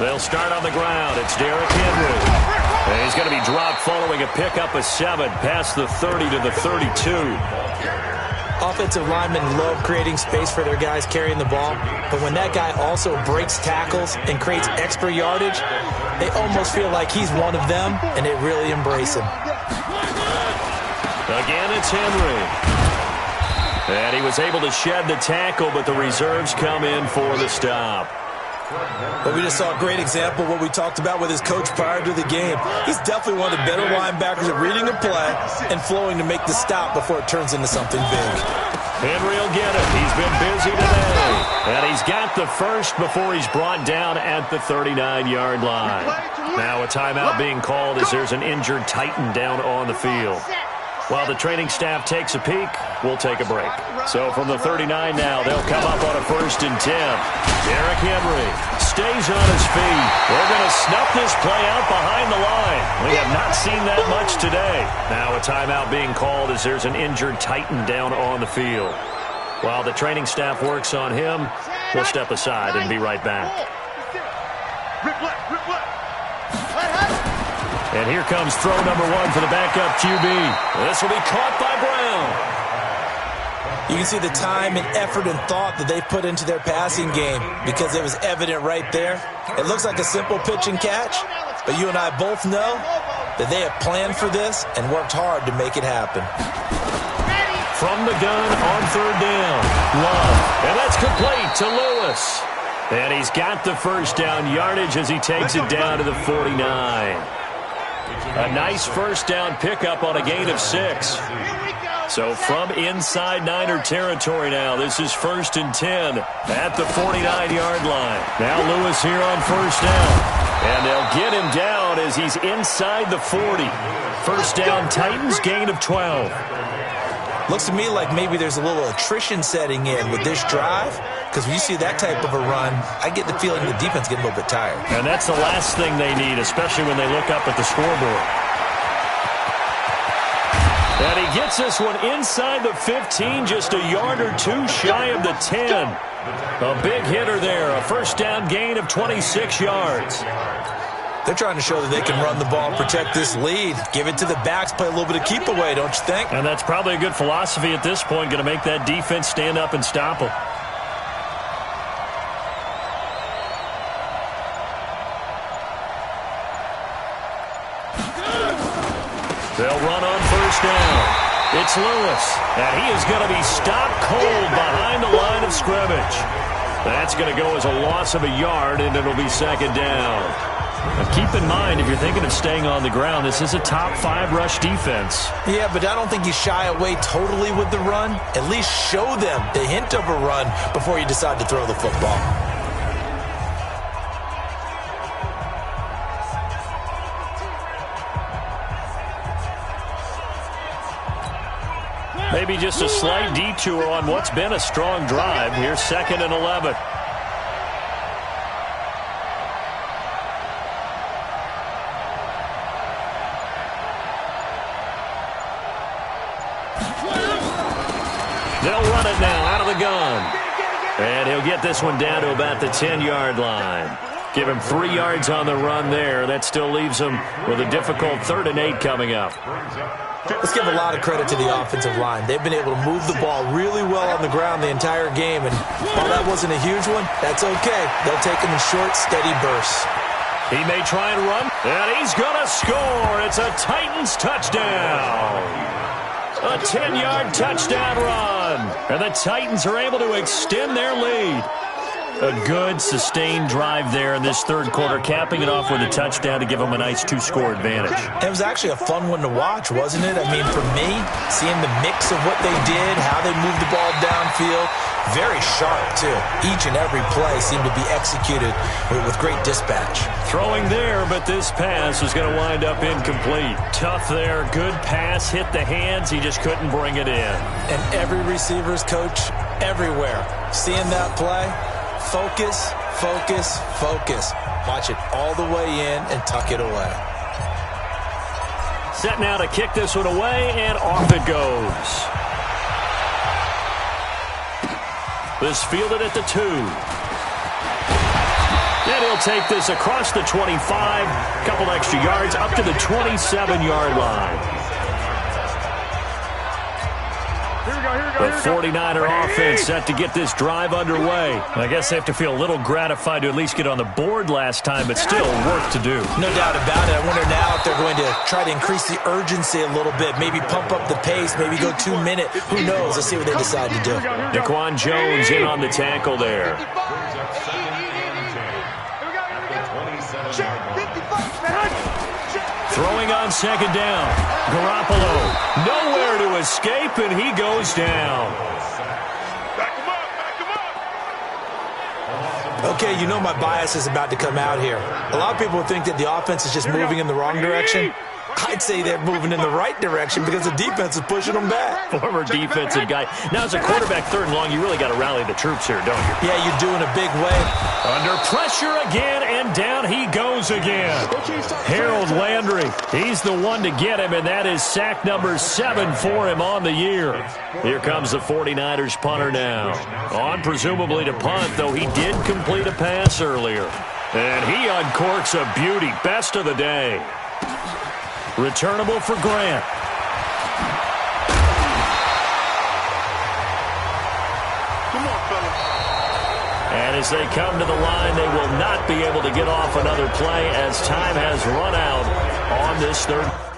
They'll start on the ground. It's Derrick Henry. And he's going to be dropped following a pickup of 7 past the 30 to the 32. Offensive linemen love creating space for their guys carrying the ball, but when that guy also breaks tackles and creates extra yardage, they almost feel like he's one of them, and they really embrace him. Again, it's Henry. And he was able to shed the tackle, but the reserves come in for the stop. But we just saw a great example of what we talked about with his coach prior to the game. He's definitely one of the better linebackers at reading a play and flowing to make the stop before it turns into something big. Henry will get it. He's been busy today. And he's got the first before he's brought down at the 39-yard line. Now a timeout being called as there's an injured Titan down on the field. While the training staff takes a peek, we'll take a break. So from the 39 now, they'll come up on a 1st and 10. Derrick Henry stays on his feet. They're going to snuff this play out behind the line. We have not seen that much today. Now a timeout being called as there's an injured Titan down on the field. While the training staff works on him, we'll step aside and be right back. And here comes throw number 1 for the backup QB. This will be caught by Brown. You can see the time and effort and thought that they put into their passing game because it was evident right there. It looks like a simple pitch and catch, but you and I both know that they have planned for this and worked hard to make it happen. From the gun on 3rd down, Love. And that's complete to Lewis. And he's got the 1st down yardage as he takes it down to the 49. A nice 1st down pickup on a gain of 6. So from inside Niner territory now, this is 1st and 10 at the 49-yard line. Now Lewis here on 1st down. And they'll get him down as he's inside the 40. 1st down Titans, gain of 12. Looks to me like maybe there's a little attrition setting in with this drive, because when you see that type of a run, I get the feeling the defense getting a little bit tired. And that's the last thing they need, especially when they look up at the scoreboard. And he gets this one inside the 15, just a yard or 2 shy of the 10. A big hitter there, a 1st down gain of 26 yards. They're trying to show that they can run the ball and protect this lead. Give it to the backs, play a little bit of keep away, don't you think? And that's probably a good philosophy at this point, going to make that defense stand up and stop them. They'll run on first down. It's Lewis, and he is going to be stopped cold behind the line of scrimmage. That's going to go as a loss of a yard, and it'll be second down. Now keep in mind, if you're thinking of staying on the ground, this is a top 5 rush defense. Yeah, but I don't think you shy away totally with the run. At least show them the hint of a run before you decide to throw the football. Maybe just a slight detour on what's been a strong drive. Here's 2nd and 11. They'll run it now out of the gun. And he'll get this one down to about the 10-yard line. Give him 3 yards on the run there. That still leaves him with a difficult 3rd and 8 coming up. Let's give a lot of credit to the offensive line. They've been able to move the ball really well on the ground the entire game. And while that wasn't a huge one, that's okay. They'll take them in short, steady bursts. He may try and run, and he's going to score. It's a Titans touchdown. A 10-yard touchdown run. And the Titans are able to extend their lead. A good, sustained drive there in this 3rd quarter, capping it off with a touchdown to give them a nice 2-score advantage. It was actually a fun one to watch, wasn't it? I mean, for me, seeing the mix of what they did, how they moved the ball downfield, very sharp, too. Each and every play seemed to be executed with great dispatch. Throwing there, but this pass is going to wind up incomplete. Tough there, good pass, hit the hands, he just couldn't bring it in. And every receiver's coach everywhere, seeing that play, focus, focus, focus. Watch it all the way in and tuck it away. Set now to kick this one away, and off it goes. This fielded at the 2. And he'll take this across the 25, couple extra yards, up to the 27-yard line. The 49er offense set to get this drive underway. I guess they have to feel a little gratified to at least get on the board last time, but still work to do. No doubt about it. I wonder now if they're going to try to increase the urgency a little bit, maybe pump up the pace, maybe go 2-minute. Who knows? Let's see what they decide to do. Daquan Jones in on the tackle there. Throwing on 2nd down. Garoppolo nowhere to escape, and he goes down. Okay, you know my bias is about to come out here. A lot of people think that the offense is just moving in the wrong direction. I'd say they're moving in the right direction because the defense is pushing them back. Former defensive guy. Now, as a quarterback 3rd and long, you really got to rally the troops here, don't you? Yeah, you're doing a big way. Under pressure again, and down he goes again. Harold Landry, he's the one to get him, and that is sack number 7 for him on the year. Here comes the 49ers punter now. On presumably to punt, though he did complete a pass earlier. And he uncorks a beauty. Best of the day. Returnable for Grant. And as they come to the line, they will not be able to get off another play as time has run out on this 3rd.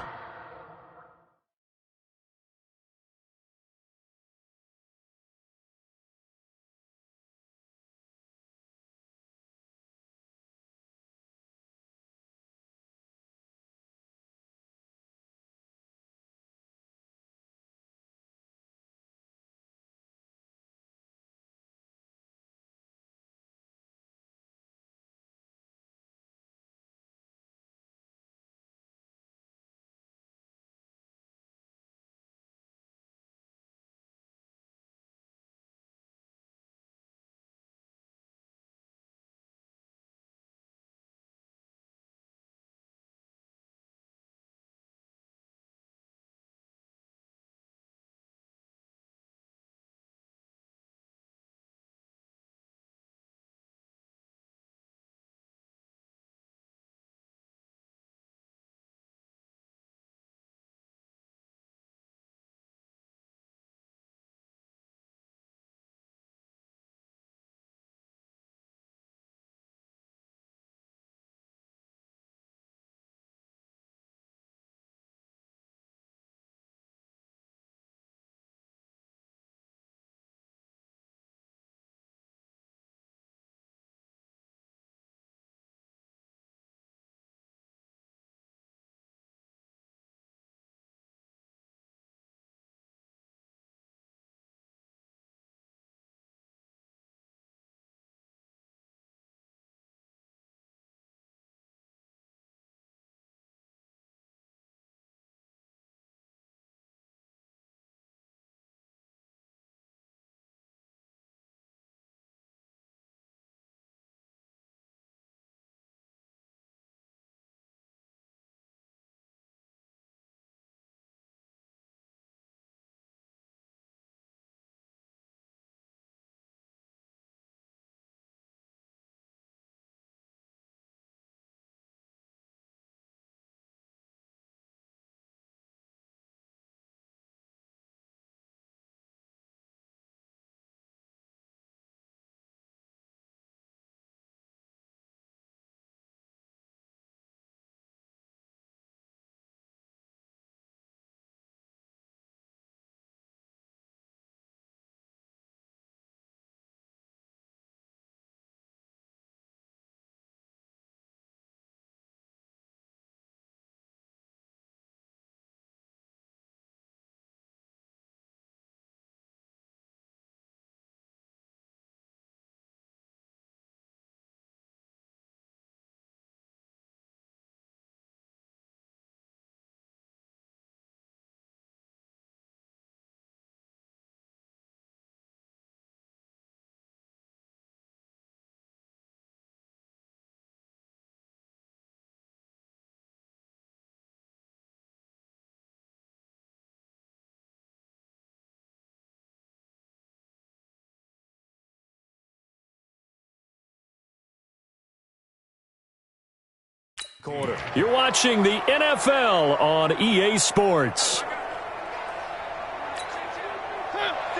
quarter. You're watching the NFL on EA Sports.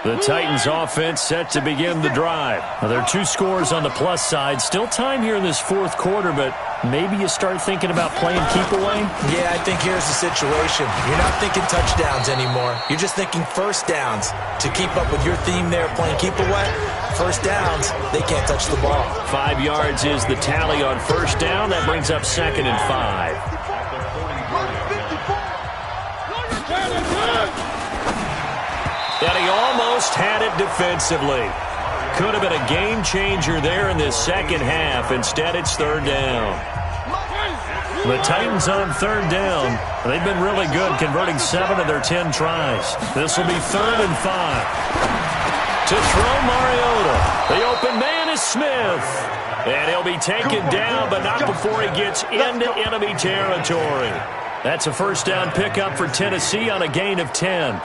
The Titans offense set to begin the drive. Now, there are 2 scores on the plus side. Still time here in this fourth quarter, but maybe you start thinking about playing keep away? Yeah, I think here's the situation. You're not thinking touchdowns anymore. You're just thinking first downs. To keep up with your theme there, playing keep away, first downs, they can't touch the ball. 5 yards is the tally on first down. That brings up 2nd and 5. And he almost had it defensively. Could have been a game changer there in this second half. Instead, it's 3rd down. The Titans on 3rd down. They've been really good, converting 7 of their 10 tries. This will be 3rd and 5. To throw Mariota. The open man is Smith. And he'll be taken down, but not before he gets into enemy territory. That's a first down pickup for Tennessee on a gain of 10.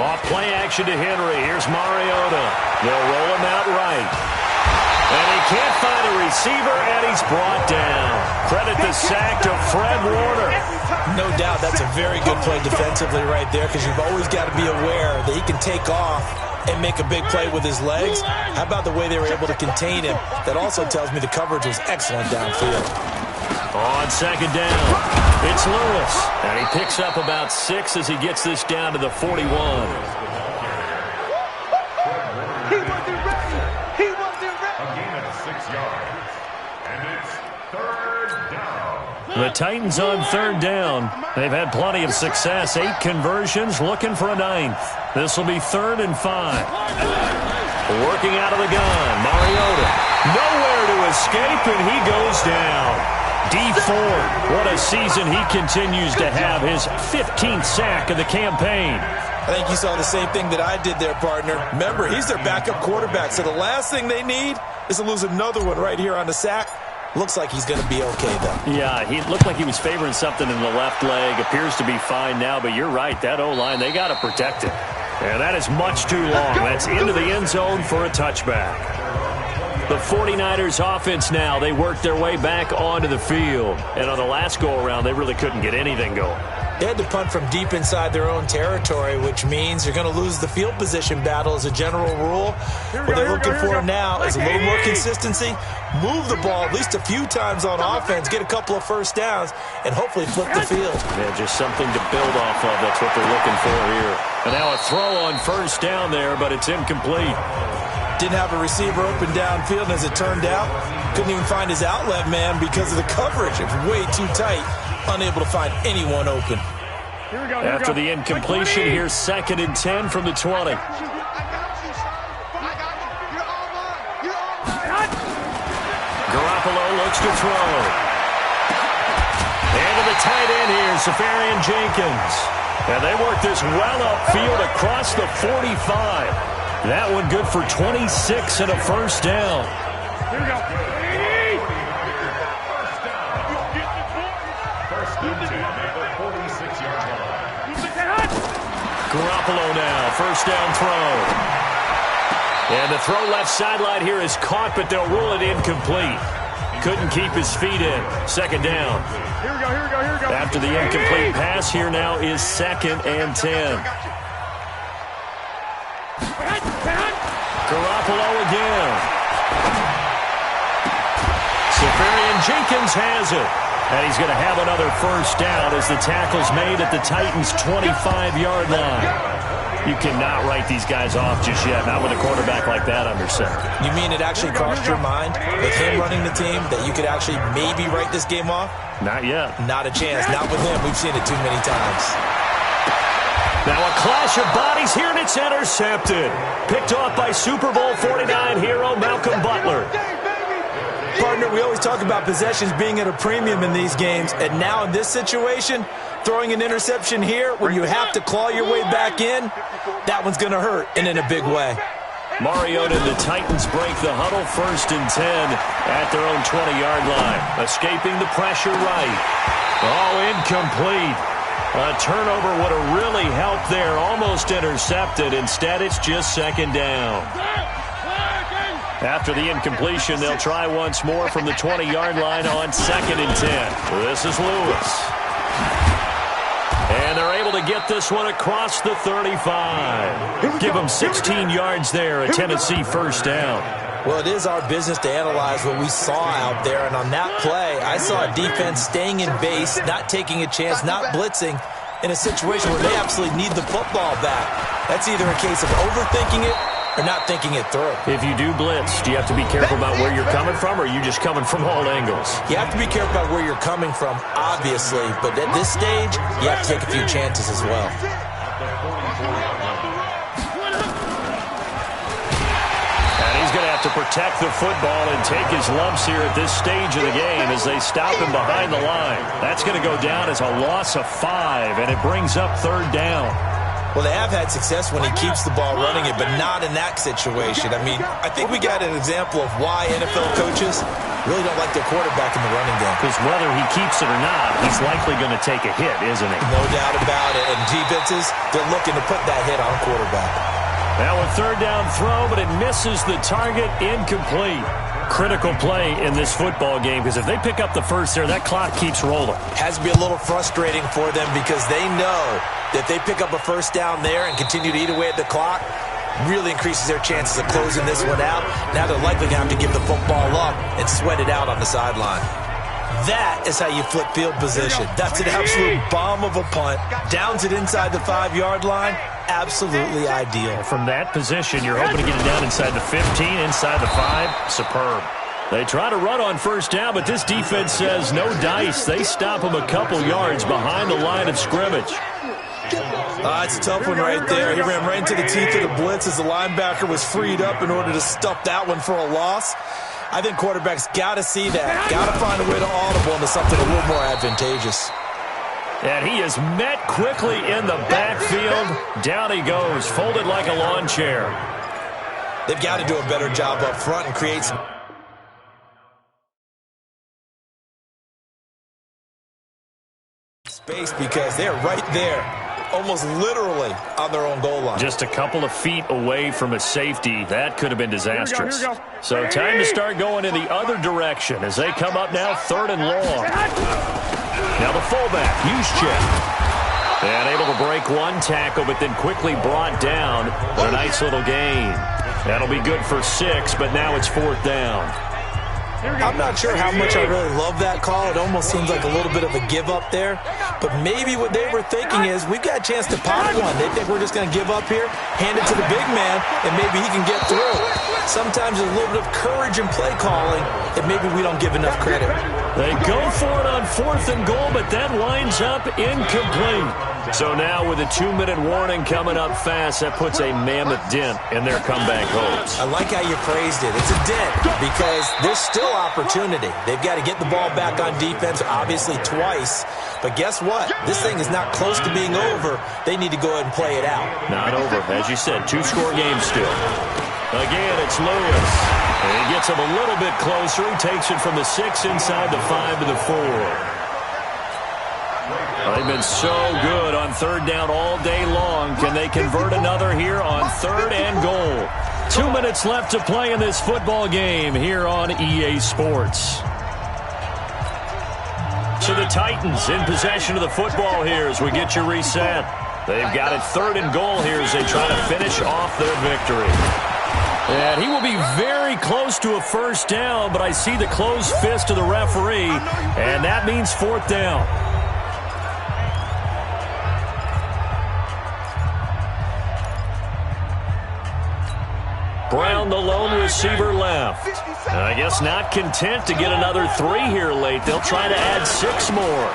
Off play action to Henry. Here's Mariota. They'll roll him out right. And he can't find a receiver, and he's brought down. Credit the sack to Fred Warner. No doubt that's a very good play defensively right there, because you've always got to be aware that he can take off and make a big play with his legs. How about the way they were able to contain him? That also tells me the coverage was excellent downfield. On 2nd down, it's Lewis. And he picks up about 6 as he gets this down to the 41. He wasn't ready. He wasn't ready. A gain of 6 yards. And it's 3rd down. The Titans on 3rd down. They've had plenty of success. 8 conversions, looking for a 9th. This will be 3rd and 5. Working out of the gun, Mariota. Nowhere to escape, and he goes down. D Ford, what a season he continues to have. His 15th sack of the campaign. I think you saw the same thing that I did there, partner. Remember, he's their backup quarterback, so the last thing they need is to lose another one right here on the sack. Looks like he's going to be okay, though. Yeah, he looked like he was favoring something in the left leg. Appears to be fine now, but you're right. That O-line, they got to protect it. And that is much too long. That's into the end zone for a touchback. The 49ers offense now, they work their way back onto the field. And on the last go-around, they really couldn't get anything going. They had to punt from deep inside their own territory, which means you're going to lose the field position battle as a general rule. What they're looking for now is a little more consistency, move the ball at least a few times on offense, get a couple of first downs, and hopefully flip the field. Yeah, just something to build off of. That's what they're looking for here. And now a throw on first down there, but it's incomplete. Didn't have a receiver open downfield, and as it turned out, couldn't even find his outlet man because of the coverage. It's way too tight, unable to find anyone open. After the incompletion, here's 2nd and 10 from the 20. Garoppolo looks to throw. And to the tight end here, Safarian Jenkins. And they work this well upfield across the 45. That one good for 26 and a first down. Here we go. First and 10 at the 46-yard line. Garoppolo now, first down throw. And the throw left sideline here is caught, but they'll rule it incomplete. Couldn't keep his feet in. 2nd down. Here we go, here we go, here we go. After the incomplete pass, here now is 2nd and 10. Garoppolo again. Safarian Jenkins has it. And he's going to have another first down as the tackle's made at the Titans' 25-yard line. You cannot write these guys off just yet, not with a quarterback like that under center. You mean it actually crossed your mind with him running the team that you could actually maybe write this game off? Not yet. Not a chance. Not with him. We've seen it too many times. Now a clash of bodies here, and it's intercepted. Picked off by Super Bowl 49 hero Malcolm Butler. Partner, we always talk about possessions being at a premium in these games, and now in this situation, throwing an interception here when you have to claw your way back in, that one's going to hurt, and in a big way. Mariota and the Titans break the huddle, 1st and 10 at their own 20-yard line. Escaping the pressure right. Oh, incomplete. A turnover would have really helped there. Almost intercepted. Instead, it's just second down. After the incompletion, they'll try once more from the 20-yard line on 2nd and 10. This is Lewis. And they're able to get this one across the 35. Give them 16 yards there, a Tennessee first down. Well, it is our business to analyze what we saw out there. And on that play, I saw a defense staying in base, not taking a chance, not blitzing in a situation where they absolutely need the football back. That's either a case of overthinking it or not thinking it through. If you do blitz, do you have to be careful about where you're coming from, or are you just coming from all angles? You have to be careful about where you're coming from, obviously. But at this stage, you have to take a few chances as well. Going to have to protect the football and take his lumps here at this stage of the game as they stop him behind the line. That's going to go down as a loss of 5, and it brings up 3rd down. Well, they have had success when he keeps the ball running it, but not in that situation. I mean, I think we got an example of why NFL coaches really don't like their quarterback in the running game. Because whether he keeps it or not, he's likely going to take a hit, isn't he? No doubt about it. And defenses, they're looking to put that hit on quarterback. Now a 3rd down throw, but it misses the target, incomplete. Critical play in this football game, because if they pick up the first there, that clock keeps rolling. Has to be a little frustrating for them because they know that they pick up a first down there and continue to eat away at the clock, really increases their chances of closing this one out. Now they're likely going to have to give the football up and sweat it out on the sideline. That is how you flip field position. That's an absolute bomb of a punt. Downs it inside the 5-yard line. Absolutely ideal. From that position, you're hoping to get it down inside the 15, inside the 5. Superb. They try to run on first down, but this defense says no dice. They stop him a couple yards behind the line of scrimmage. It's a tough one right there. He ran right into the teeth of the blitz as the linebacker was freed up in order to stuff that one for a loss. I think quarterbacks got to see that. Got to find a way to audible into something a little more advantageous. And he is met quickly in the backfield. Down he goes, folded like a lawn chair. They've got to do a better job up front and create some space because they're right there, almost literally on their own goal line. Just a couple of feet away from a safety. That could have been disastrous. Here we go. So time to start going in the other direction as they come up now 3rd and long. Now the fullback, Juszczyk. And able to break one tackle, but then quickly brought down. But a nice little gain. That'll be good for 6, but now it's 4th down. I'm not sure how much I really love that call. It almost seems like a little bit of a give up there. But maybe what they were thinking is, we've got a chance to pop one. They think we're just going to give up here, hand it to the big man, and maybe he can get through. Sometimes there's a little bit of courage in play calling that maybe we don't give enough credit. They go for it on 4th and goal, but that winds up incomplete. So now with a 2-minute warning coming up fast, that puts a mammoth dent in their comeback hopes. I like how you praised it. It's a dent because there's still opportunity. They've got to get the ball back on defense, obviously twice. But guess what? This thing is not close to being over. They need to go ahead and play it out. Not over. As you said, 2-score game still. Again, it's Lewis. And he gets him a little bit closer. He takes it from the 6 inside the 5 to the 4. They've been so good on 3rd down all day long. Can they convert another here on 3rd and goal? 2 minutes left to play in this football game here on EA Sports. So the Titans in possession of the football here as we get you reset. They've got it 3rd and goal here as they try to finish off their victory. And he will be very close to a first down, but I see the closed fist of the referee, and that means 4th down. Brown, the lone receiver, left. And I guess not content to get another 3 here late. They'll try to add 6 more.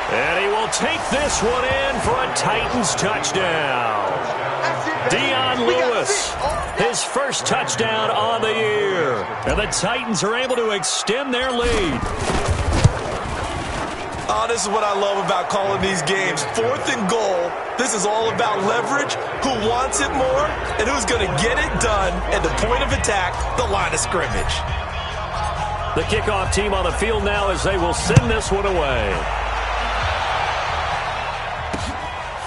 And he will take this one in for a Titans touchdown. Dion Lewis, his first touchdown on the year. And the Titans are able to extend their lead. Oh, this is what I love about calling these games. 4th and goal. This is all about leverage, who wants it more, and who's going to get it done at the point of attack, the line of scrimmage. The kickoff team on the field now as they will send this one away.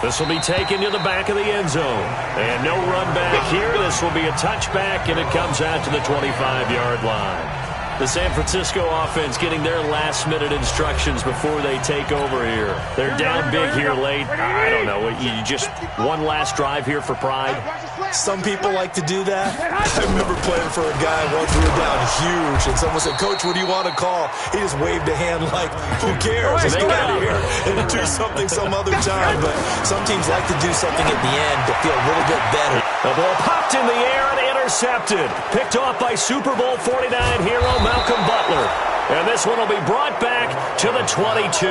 This will be taken to the back of the end zone. And no run back here. This will be a touchback, and it comes out to the 25-yard line. The San Francisco offense getting their last-minute instructions before they take over here. They're down big here late. I don't know. You just one last drive here for pride? Some people like to do that. I remember playing for a guy once we were down huge, and someone said, "Coach, what do you want to call?" He just waved a hand like, who cares? Let's get out of here and do something some other time. But some teams like to do something at the end to feel a little bit better. The ball popped in the air and intercepted. Picked off by Super Bowl 49 hero Malcolm Butler. And this one will be brought back to the 22.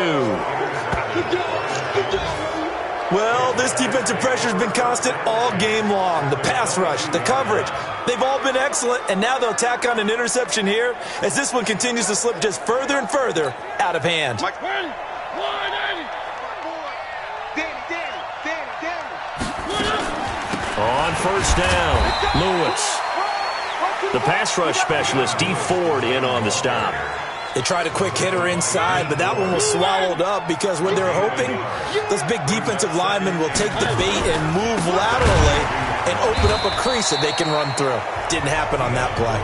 Well, this defensive pressure has been constant all game long. The pass rush, the coverage, they've all been excellent, and now they'll tack on an interception here as this one continues to slip just further and further out of hand. On first down, Lewis. The pass rush specialist, D. Ford, in on the stop. They tried a quick hitter inside, but that one was swallowed up because what they're hoping, those big defensive linemen will take the bait and move laterally and open up a crease that they can run through. Didn't happen on that play.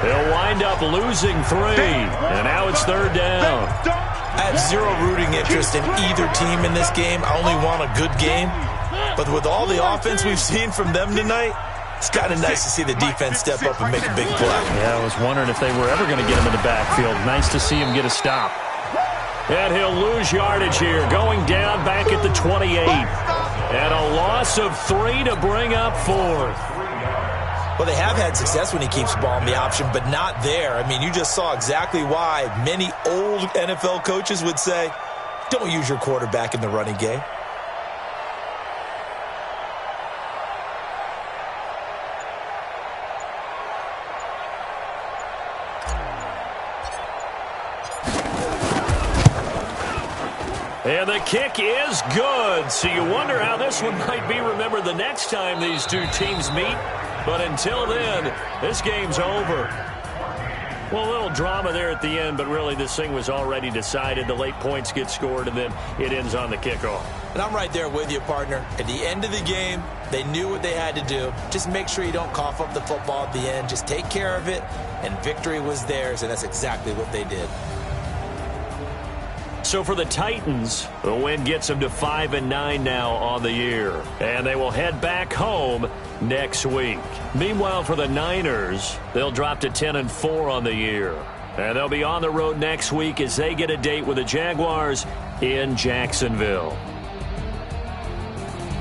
They'll wind up losing 3, and now it's third down. I have zero rooting interest in either team in this game. I only want a good game. But with all the offense we've seen from them tonight, it's kind of nice to see the defense step up and make a big play. Yeah, I was wondering if they were ever going to get him in the backfield. Nice to see him get a stop. And he'll lose yardage here, going down back at the 28. And a loss of 3 to bring up 4th. Well, they have had success when he keeps the ball in the option, but not there. I mean, you just saw exactly why many old NFL coaches would say, don't use your quarterback in the running game. And the kick is good. So you wonder how this one might be remembered the next time these two teams meet. But until then, this game's over. Well, a little drama there at the end, but really this thing was already decided. The late points get scored, and then it ends on the kickoff. And I'm right there with you, partner. At the end of the game, they knew what they had to do. Just make sure you don't cough up the football at the end. Just take care of it, and victory was theirs, and that's exactly what they did. So for the Titans, the win gets them to 5-9 now on the year. And they will head back home next week. Meanwhile, for the Niners, they'll drop to 10-4 on the year. And they'll be on the road next week as they get a date with the Jaguars in Jacksonville.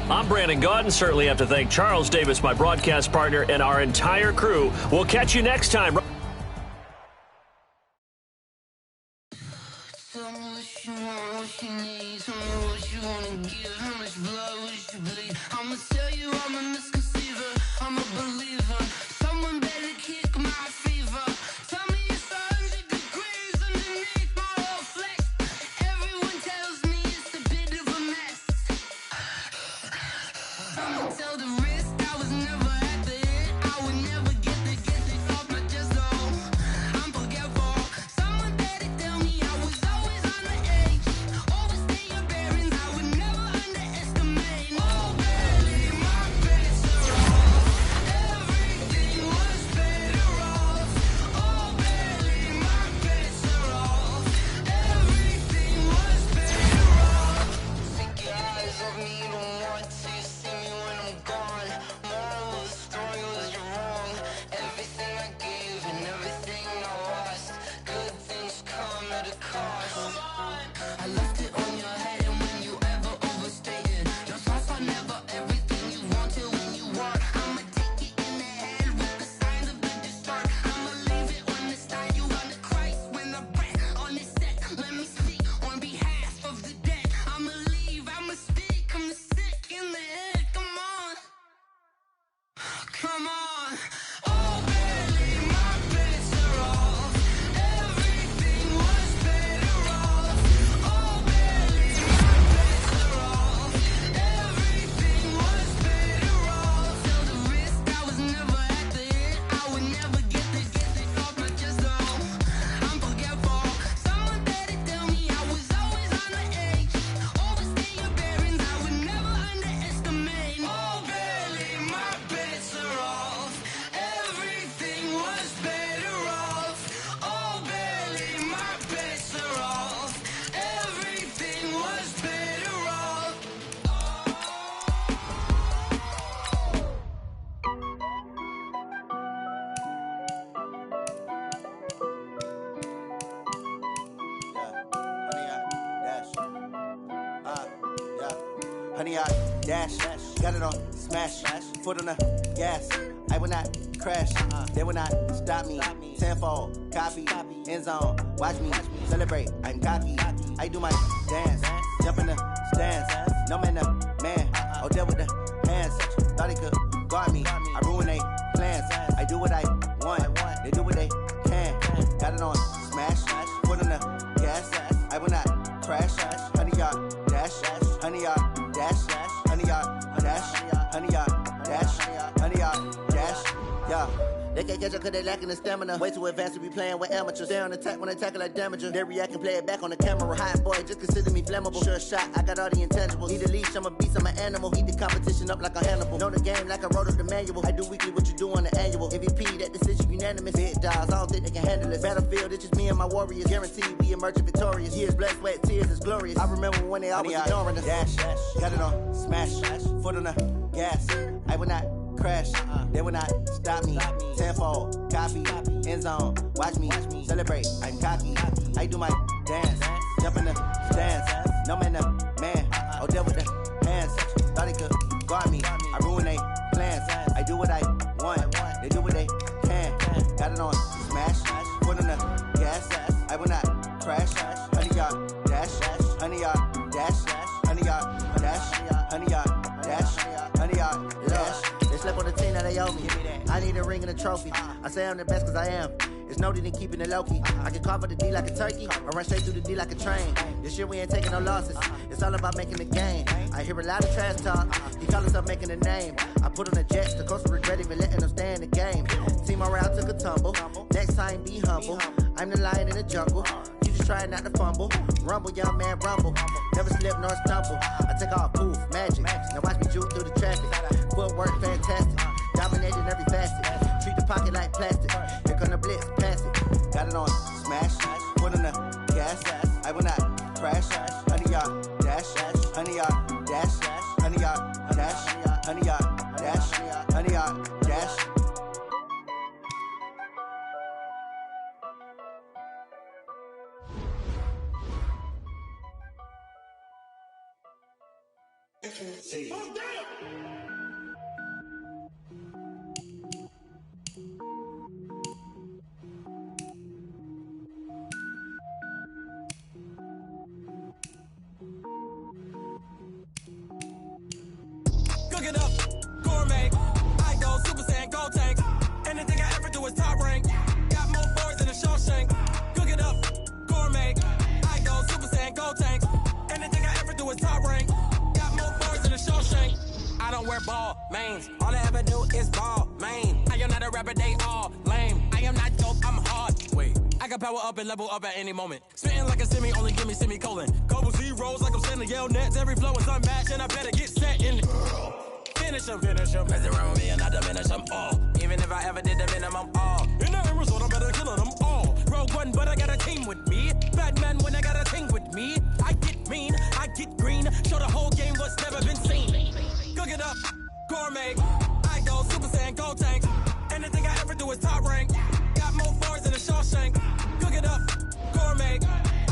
I'm Brandon Gaudin. Certainly have to thank Charles Davis, my broadcast partner, and our entire crew. We'll catch you next time. honey, I dash. Got it on smash, foot on the gas. I will not crash, they will not stop me. Tenfold, copy, end zone, watch me celebrate. I'm cocky, I do my dance, jump in the stands. No man, the man, oh, deal with the hands. Thought he could guard me, I ruin they plans. I do what I want, they do what they can. Got it on smash, foot on the gas. I will not crash, honey, y'all dash, honey, y'all dash, honey, y'all dash, honey, y'all dash, honey, y'all dash, yeah. They can't catch up cause they lacking the stamina. Way too advanced to be playing with amateurs. Stay on attack when they tackle like damager. They react and play it back on the camera. Hot boy, just consider me flammable. Sure shot, I got all the intangibles. Need a leash, I'm a beast, I'm an animal. Heat the competition up like a Hannibal. Know the game like I wrote up the manual. I do weekly what you do on the annual. MVP, that decision unanimous. Big dogs, I don't think they can handle it. Battlefield, it's just me and my warriors. Guaranteed we emerging victorious. Years, blood, sweat, tears, it's glorious. I remember when they always ignoring us. Dash, got it on smash, foot on the gas. I will not crash, they will not stop me. Tenfold, copy, end zone, watch me celebrate. I'm cocky, I do my dance, jump in the stands. No man, the man, oh, deal with the hands. Thought he could guard me, I ruin they plans. I do what I want, they do what they can. Got it on smash, foot on the gas. I will not crash, honey, y'all dash, honey, y'all dash, honey, y'all dash, honey, y'all dash, honey, y'all dash. They slept on the team that they owe me. I need a ring and a trophy. I say I'm the best cause I am. It's no need in keeping it low-key. I can carve for the D like a turkey, or run straight through the D like a train. This year we ain't taking no losses. It's all about making the game. I hear a lot of trash talk. He call himself making a name. I put on the Jets, the coach will regret even letting them stay in the game. Team morale took a tumble. Next time be humble. I'm the lion in the jungle. You just trying not to fumble. Rumble, young man, rumble. Never slip nor stumble. I take off, poof, magic. Now watch me juke through the traffic. Footwork fantastic. Dominating every facet. Treat the pocket like plastic. Here come the blitz, pass it. Got it on smash, foot on the gas. I will not crash, honey, y'all dash, honey, y'all dash, honey, y'all dash, honey, y'all dash, honey, y'all dash. Cook it up, gourmet. I go Super Saiyan, go tank. Anything I ever do is top rank. Got more boards than a Shawshank. Cook it up, gourmet. I go Super Saiyan, go tank. Anything I ever do is top rank. Got more boards than a Shawshank. I don't wear ball mains. All I ever do is ball main. I am not a rapper, they all lame. I am not dope, I'm hard. Wait, I can power up and level up at any moment. Spitting like a semi, only give me semicolon. Couple zeros like I'm sending yell nets. Every flow is unmatched and I better get set in it. Finish them. Mess around with me and I diminish them all. Even if I ever did the minimum all. In the end result, I'm better killing them all. Rogue One, but I got a team with me. Bad man when I got a team with me. I get mean, I get green. Show the whole game what's never been seen. Cook it up, gourmet. I go Super Saiyan, go tank. Anything I ever do is top rank. Got more bars than a Shawshank. Cook it up, gourmet.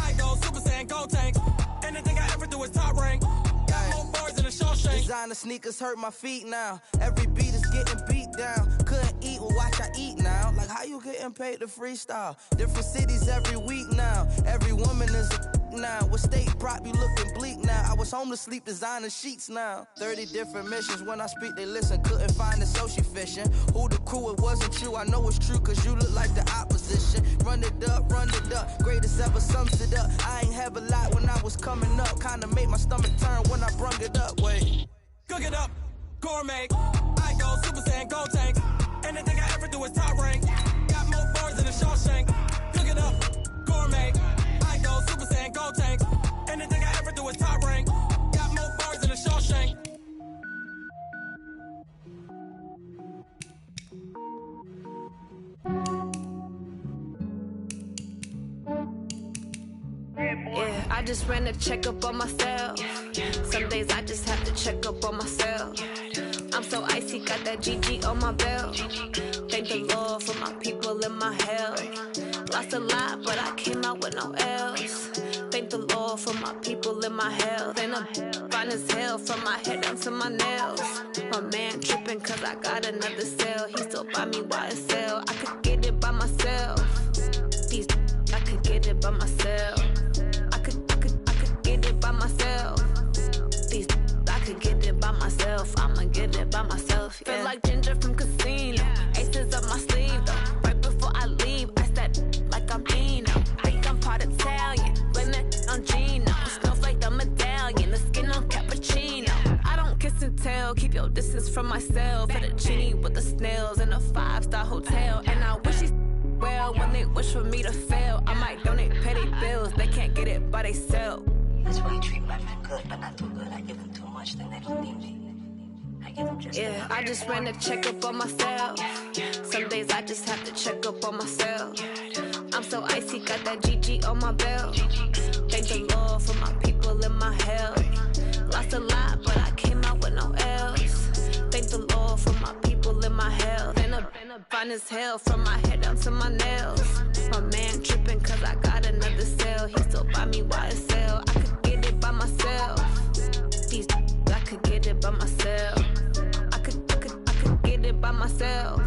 I go Super Saiyan, go tank. Anything I ever do is top rank. Got more bars than a Shawshank. Designer sneakers hurt my feet now. Every beat is getting beat down. Couldn't eat, well watch I eat now. Like how you getting paid to freestyle? Different cities every week now. Every woman is a now. With state prop, you looking bleak now. I was home to sleep designing sheets now. 30 different missions. When I speak, they listen. Couldn't find the social fishing. Who the crew, it wasn't you. I know it's true, cause you look like the opposition. Run it up. Greatest ever sums it up. I ain't have a lot when I was coming up. Kinda made my stomach turn when I brung it up. Wait. Cook it up, gourmet. I go Super Saiyan, go tank. Anything I ever do is top rank. Got more bars than a Shawshank. Cook it up, gourmet. I go Super Saiyan, go tank. Anything I ever do is top rank. Got more bars than a Shawshank. Yeah, I just ran a checkup on myself. Some days I just have to check up on myself. I'm so icy, got that GG on my belt. Thank the Lord for my people in my health. Lost a lot, but I came out with no else. Thank the Lord for my people in my health. And I'm fine as hell from my head down to my nails. My man tripping cause I got another cell. He still buy me YSL. I could get it by myself. These I could get it by myself. I could get it by myself. These I could get it by myself. I'ma get it by myself. Yeah. Feel like Ginger from Casino. Aces up my sleeve though. Right before I leave, I step like I'm Eno. Think I'm part Italian. Blame that on Gino. Snowflake the medallion. The skin on cappuccino. I don't kiss and tell. Keep your distance from myself. Fettuccine with the snails in a 5-star hotel. And I wish he's well when they wish for me to fail. I might donate petty bills. They can't get it by themselves. That's why you treat my friend good, but not too good. I give them too much, then they don't need me. I give them just yeah, I just ran a checkup on myself. Some days I just have to check up on myself. I'm so icy, got that GG on my belt. Thank the Lord for my people in my health. Lost a lot, but I came out with no L's. Thank the Lord for my people in my health. And I'm fine as hell from my head down to my nails. My man tripping cause I got another cell. He still buy me YSL. I could get it by myself. These I could get it by myself. I could get it by myself.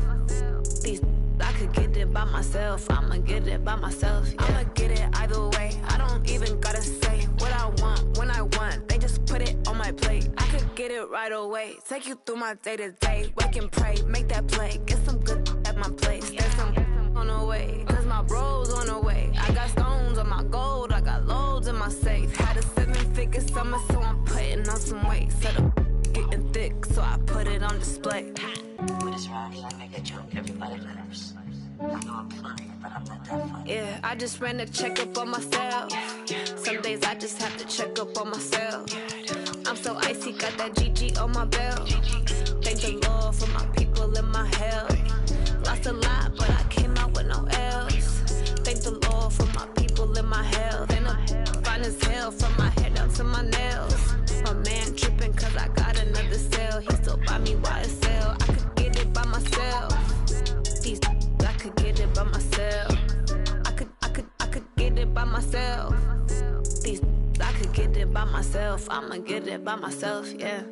These I could get it by myself. I'ma get it by myself. Yeah. I'ma get it either way. I don't even gotta say what I want when I want. They just put it on my plate. I could get it right away. Take you through my day to day. Wake and pray, make that play. Get some good at my place. There's some on the way. Cause my bro's on the way. I got stones on my gold. I got loads in my safe. Had a 7-figure summer, so I'm putting on some weight. Set up getting thick, so I put it on display. with this round, I make a joke, everybody laughs. I know I'm funny, but I'm not that funny. Yeah, I just ran a checkup on myself. Some days I just have to check up on myself. I'm so icy, got that GG on my belt. Thank the Lord for my people in my health. Lost a lot, but I came out with no L's. Thank the Lord for my people in my health. And I'm fine as hell from my head down to my nails. My man tripping cause I got another cell. He still buy me YSL. I could get it by myself. These I could get it by myself. I could get it by myself. These I could get it by myself. I'ma get it by myself, yeah.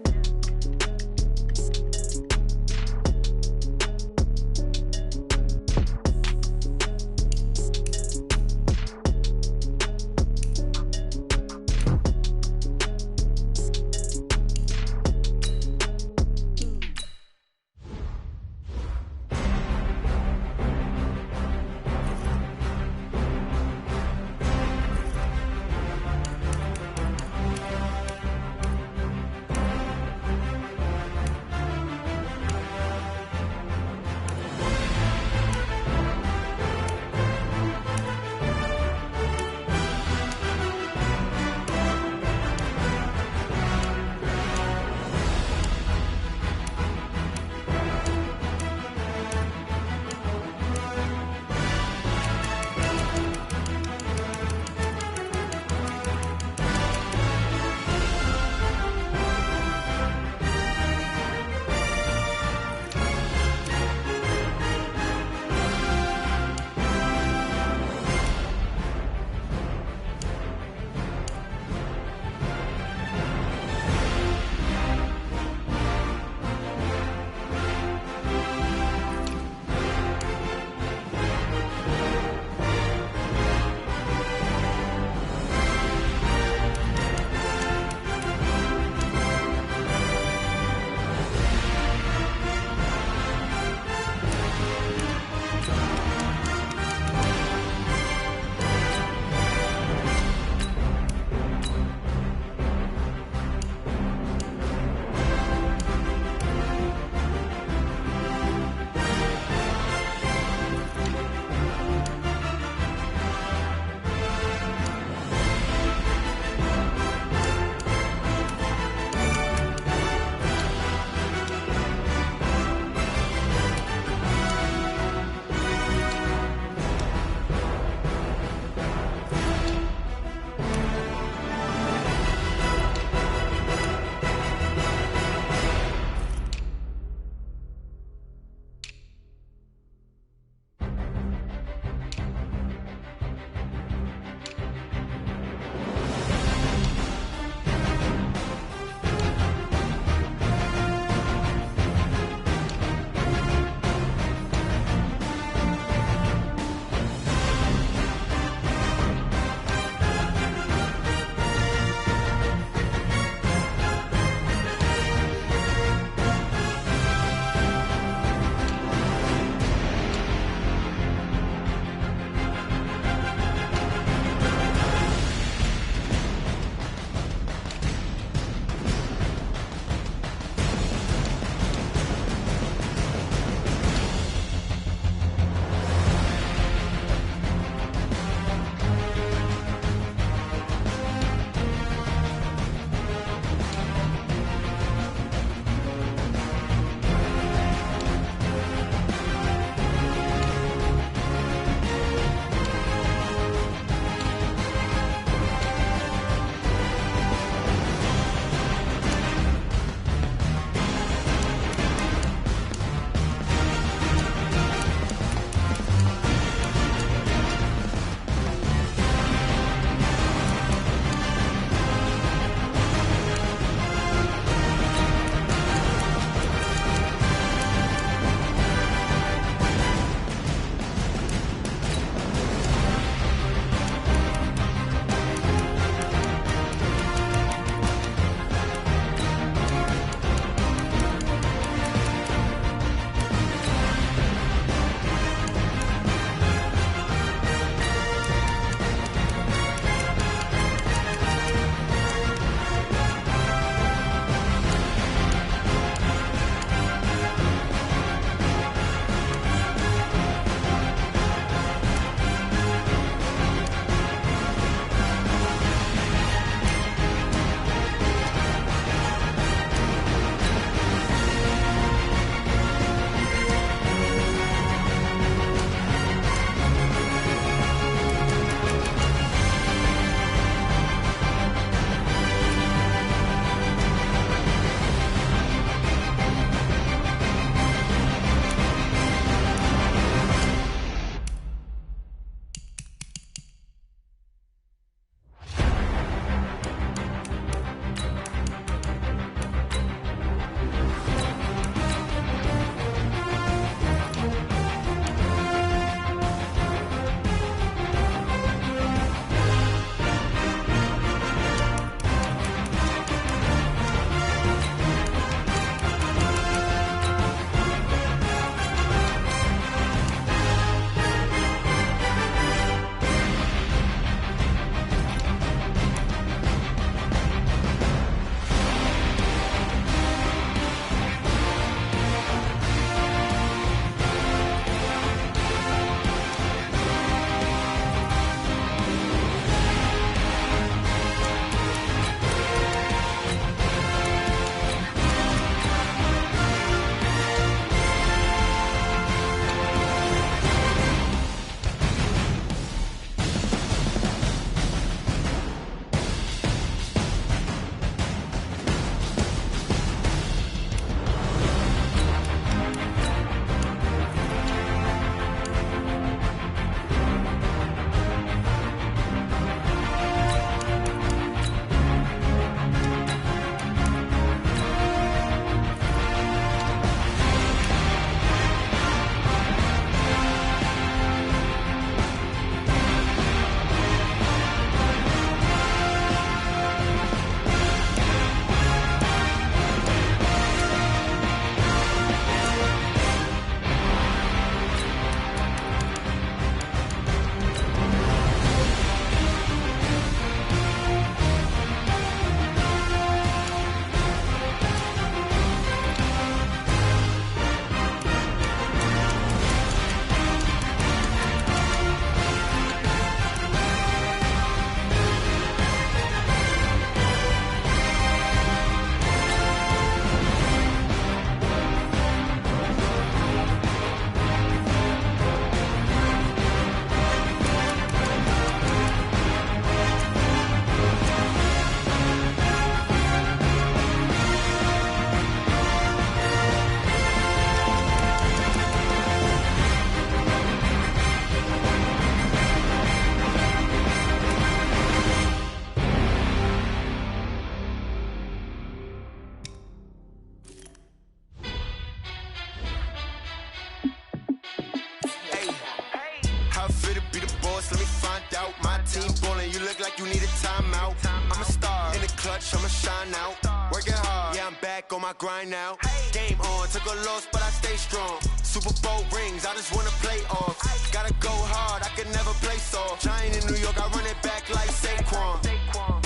need a timeout. I'm a star in the clutch, I'ma shine out. Working hard, yeah, I'm back on my grind now. Game on, took a loss, but I stay strong. Super Bowl rings, I just wanna play off. Gotta go hard, I can never play soft. Giant in New York, I run it back like Saquon.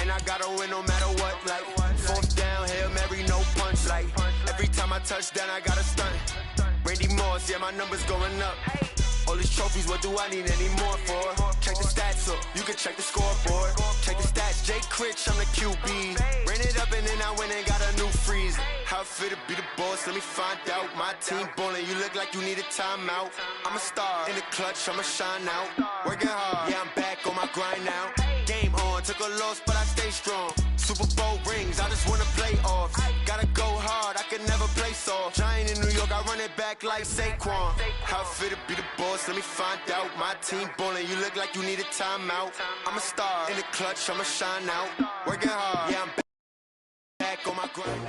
And I gotta win no matter what, like fourth down, Hail Mary, no punch. Like every time I touch down, I gotta stunt. Randy Moss, yeah, my numbers going up. All these trophies, what do I need any more for? Check the stats up, you can check the scoreboard. Check the stats, Jake Critch, I'm the QB. Ran it up and then I went and got a new freeze. How it feel to be the boss, let me find out. My team ballin', you look like you need a timeout. I'm a star in the clutch, I'ma shine out. Working hard, yeah, I'm back on my grind now. Game on, took a loss, but I stay strong. Super Bowl rings, I just wanna play off. Gotta go hard, I can never play soft. Giant in New York, I run it back like Saquon. How it feel to be the boss, let me find out. My team ballin', you look like you need a timeout. I'm a star in the clutch, I'ma shine out. Working hard, yeah, I'm back on my grind.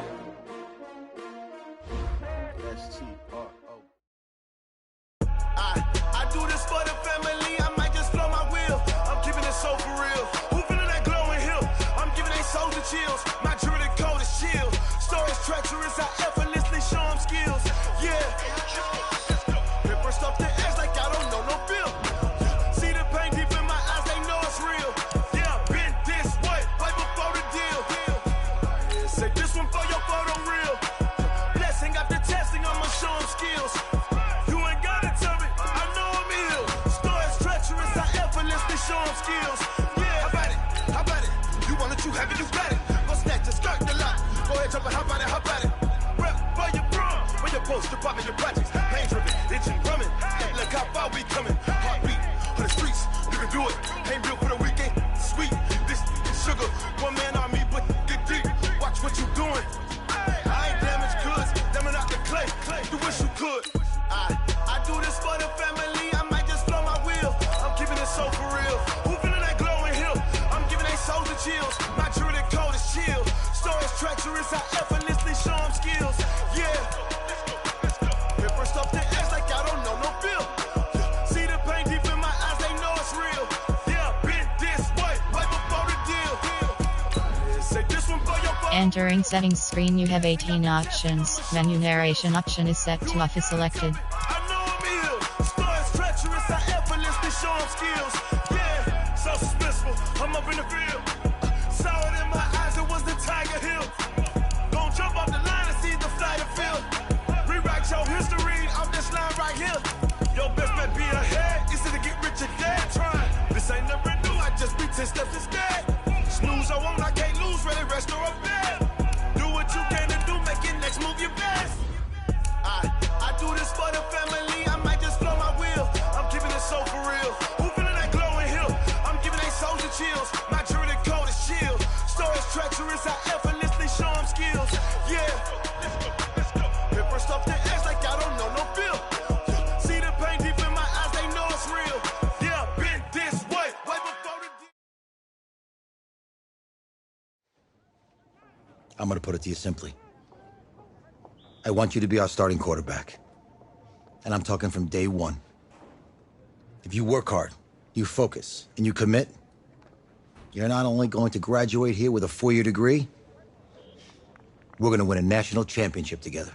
I do this for the family, I might just blow my wheel. I'm keeping it so for real. Who feeling that glowing hill? I'm giving they souls the chills. My jewelry code is chill. Stories treacherous, I effortlessly show them skills. Yeah. Paper stuff the edge like I don't know no feel. See the pain deep in my eyes, they know it's real. Yeah, been this way, right before the deal. Say this one for your photo real. Blessing after testing, I'ma show them skills. You ain't gotta tell me, I know I'm ill. Stories treacherous, I effortlessly show them skills. Yeah, how about it? How about it? You want it, you have it, you got it. Go snatch the skirt, the lot. Go ahead, jump it, how about it? How about it? Rep for your prom, when your poster popping your projects. Pain driven, itching, drumming. Look how far we coming. Heartbeat on the streets, you can do it. Ain't built for the weekend. Sweet, this is sugar. One man army, but get deep. Watch what you doing. I ain't damaged goods, damn it out the clay. You wish you could. I do this for the family, I might just blow my wheel. I'm keeping it so for real. Who feeling that glowing hill? I'm giving they souls the chills. My jewelry code is chill. Stories treacherous, I effortlessly show them skills. Yeah. Paper stuff the edge like I don't know no feel. See the pain deep in my eyes, they know it's real. Yeah, been this way, right before the deal. Say this one for your phone. Entering settings screen, you have 18 options. Menu narration option is set to off is selected. I know I'm ill. Stories treacherous, I effortlessly show them skills. Yeah, so suspenseful, I'm up in the field. Saw it in my eyes, it was the Tiger Hill. Gon' jump off the line and see the flight of field. Rewrite your history off this line right here. Your best bet be ahead, easy to get rich or dead trying. This ain't never new, I just be 10 steps instead. Snooze I won't, I can't lose, ready, rest or a bed. Do what you can to do, make your next move your best. I do this for the family, I might just blow my wheel. I'm keeping it so for real. Who feeling that glowing hill? I'm giving they souls the chills. My jewelry code is chill. Stories treacherous, I effortlessly show them skills. Yeah. Paper stuff the edge like I don't know no feel. See the pain deep in my eyes, they know it's real. Yeah, been this way, way before the deal. I'm going to put it to you simply. I want you to be our starting quarterback. And I'm talking from day one. If you work hard, you focus, and you commit, you're not only going to graduate here with a 4-year degree, we're going to win a national championship together.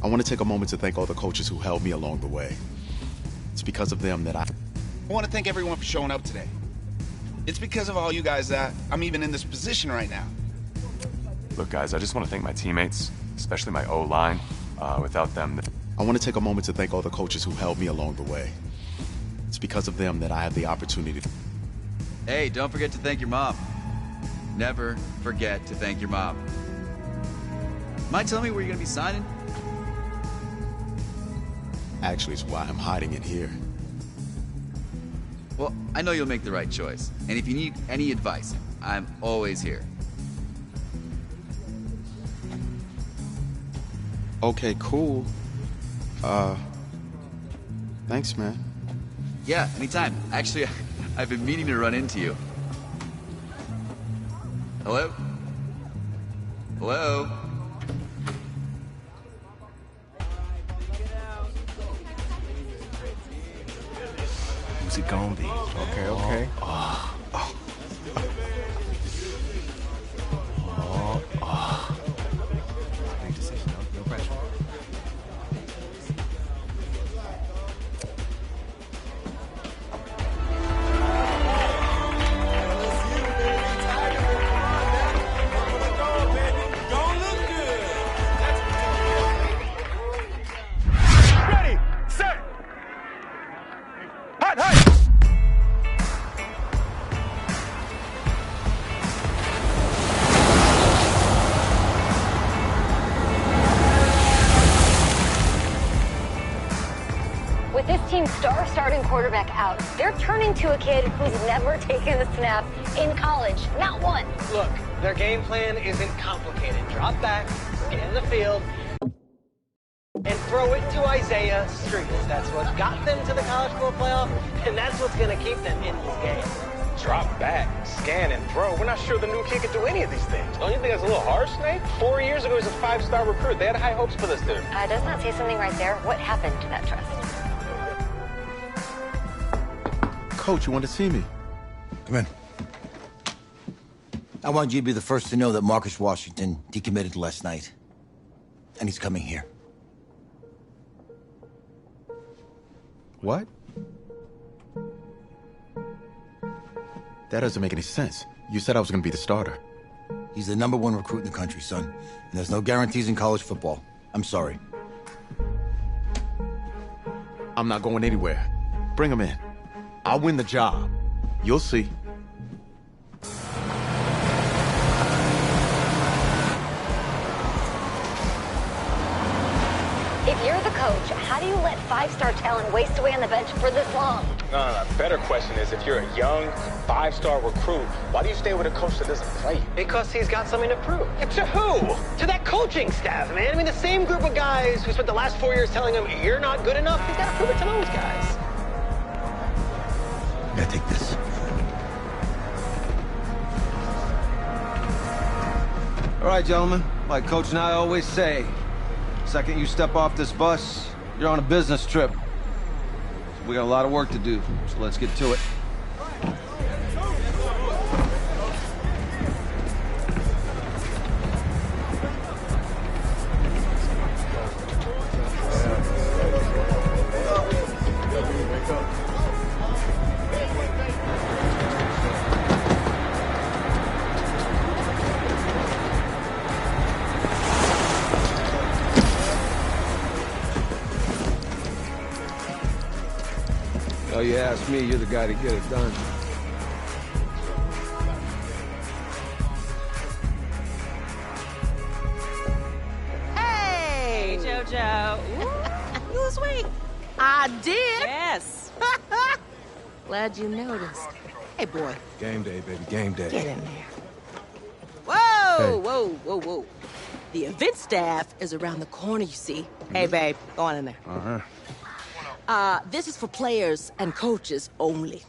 I want to take a moment to thank all the coaches who held me along the way. It's because of them that I want to thank everyone for showing up today. It's because of all you guys that I'm even in this position right now. Look, guys, I just want to thank my teammates, especially my O-line. Without them... I want to take a moment to thank all the coaches who held me along the way. It's because of them that I have the opportunity to... Hey, don't forget to thank your mom. Never forget to thank your mom. Mind telling me where you're going to be signing? Actually, it's why I'm hiding it here. Well, I know you'll make the right choice. And if you need any advice, I'm always here. Okay, cool. Thanks, man. Yeah, anytime. Actually, I've been meaning to run into you. Hello? Hello? Who's it gonna be? Okay, okay. Big decision, no pressure. Ready, set, hot, hot. With this team's star starting quarterback out, they're turning to a kid who's never taken a snap in college. Not one. Look, their game plan isn't complicated. Drop back, scan the field, and throw it to Isaiah Street. That's what got them to the college football playoff, and that's what's going to keep them in this game. Drop back, scan, and throw. We're not sure the new kid can do any of these things. Don't you think that's a little harsh, Snake? 4 years ago, he was a 5-star recruit. They had high hopes for this dude. Does not say something right there. What happened to that trust? Coach, you want to see me? Come in. I want you to be the first to know that Marcus Washington decommitted last night. And he's coming here. What? That doesn't make any sense. You said I was going to be the starter. He's the #1 recruit in the country, son. And there's no guarantees in college football. I'm sorry. I'm not going anywhere. Bring him in. I'll win the job. You'll see. If you're the coach, how do you let 5-star talent waste away on the bench for this long? No. Better question is, if you're a young 5-star recruit, why do you stay with a coach that doesn't play? Because he's got something to prove. To who? To that coaching staff, man. I mean, the same group of guys who spent the last 4 years telling him, you're not good enough. He's got to prove it to those guys. Yeah, take this. All right, gentlemen. Like Coach and I always say, second you step off this bus, you're on a business trip. So we got a lot of work to do, so let's get to it. Oh, you ask me, you're the guy to get it done. Hey, JoJo. Ooh, you was weak. I did. Yes. Glad you noticed. Hey, boy. Game day, baby, game day. Get in there. Whoa, whoa. The event staff is around the corner, you see. Hey, babe, go on in there. Uh-huh. This is for players and coaches only.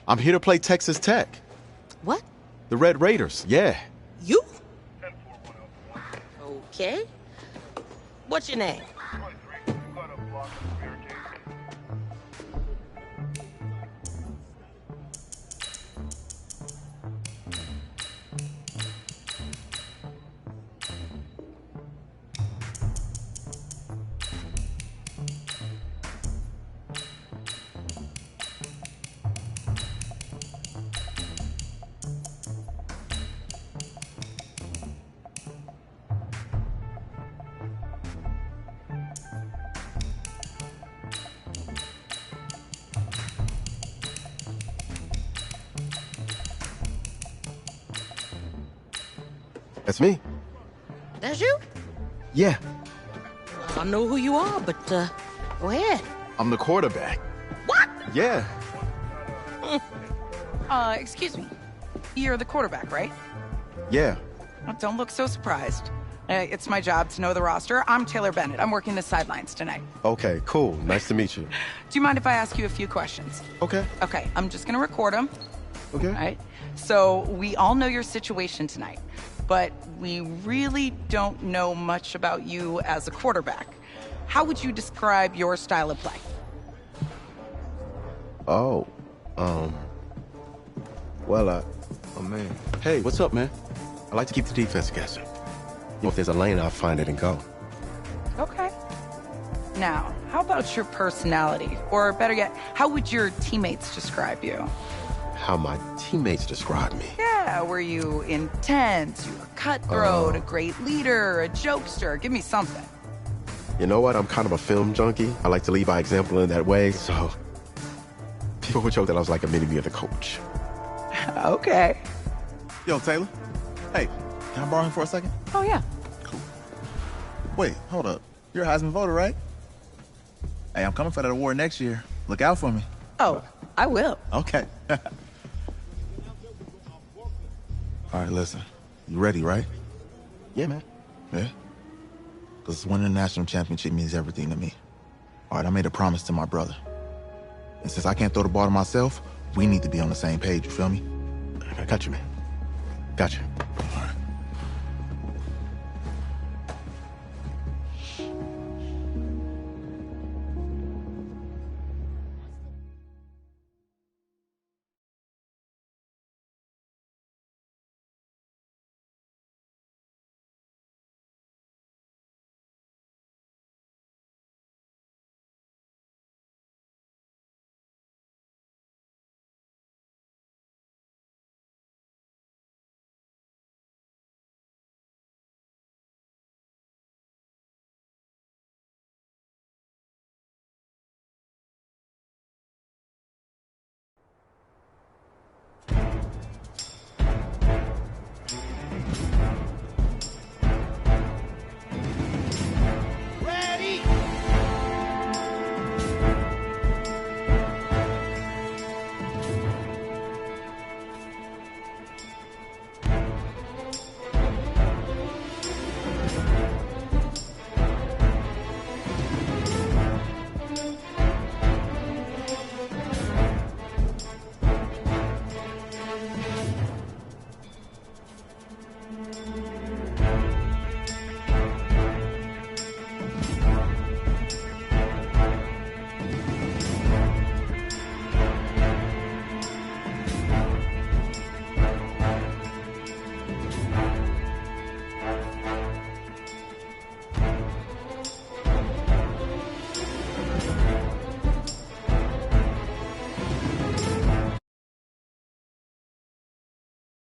I'm here to play Texas Tech. What? The Red Raiders, yeah. You? Okay. What's your name? That's me. That's you? Yeah. I know who you are, but go ahead. I'm the quarterback. What? Yeah. Excuse me. You're the quarterback, right? Yeah. Well, don't look so surprised. It's my job to know the roster. I'm Taylor Bennett. I'm working the sidelines tonight. Okay, cool. Nice to meet you. Do you mind if I ask you a few questions? Okay. Okay, I'm just gonna record them. Okay. All right. So we all know your situation tonight, but we really don't know much about you as a quarterback. How would you describe your style of play? Oh, well, oh man. Hey, what's up, man? I like to keep the defense guessing. If there's a lane, I'll find it and go. Okay. Now, how about your personality? Or better yet, how would your teammates describe you? How my teammates describe me. Yeah, were you intense, you were cutthroat, a great leader, a jokester? Give me something. You know what? I'm kind of a film junkie. I like to lead by example in that way, so people would joke that I was like a mini-me of the coach. Okay. Yo, Taylor. Hey, can I borrow him for a second? Oh, yeah. Cool. Wait, hold up. You're a Heisman voter, right? Hey, I'm coming for that award next year. Look out for me. Oh, I will. Okay. All right, listen. You ready, right? Yeah, man. Yeah? Because winning the national championship means everything to me. All right, I made a promise to my brother. And since I can't throw the ball to myself, we need to be on the same page, you feel me? I got you, man. Got you. All right.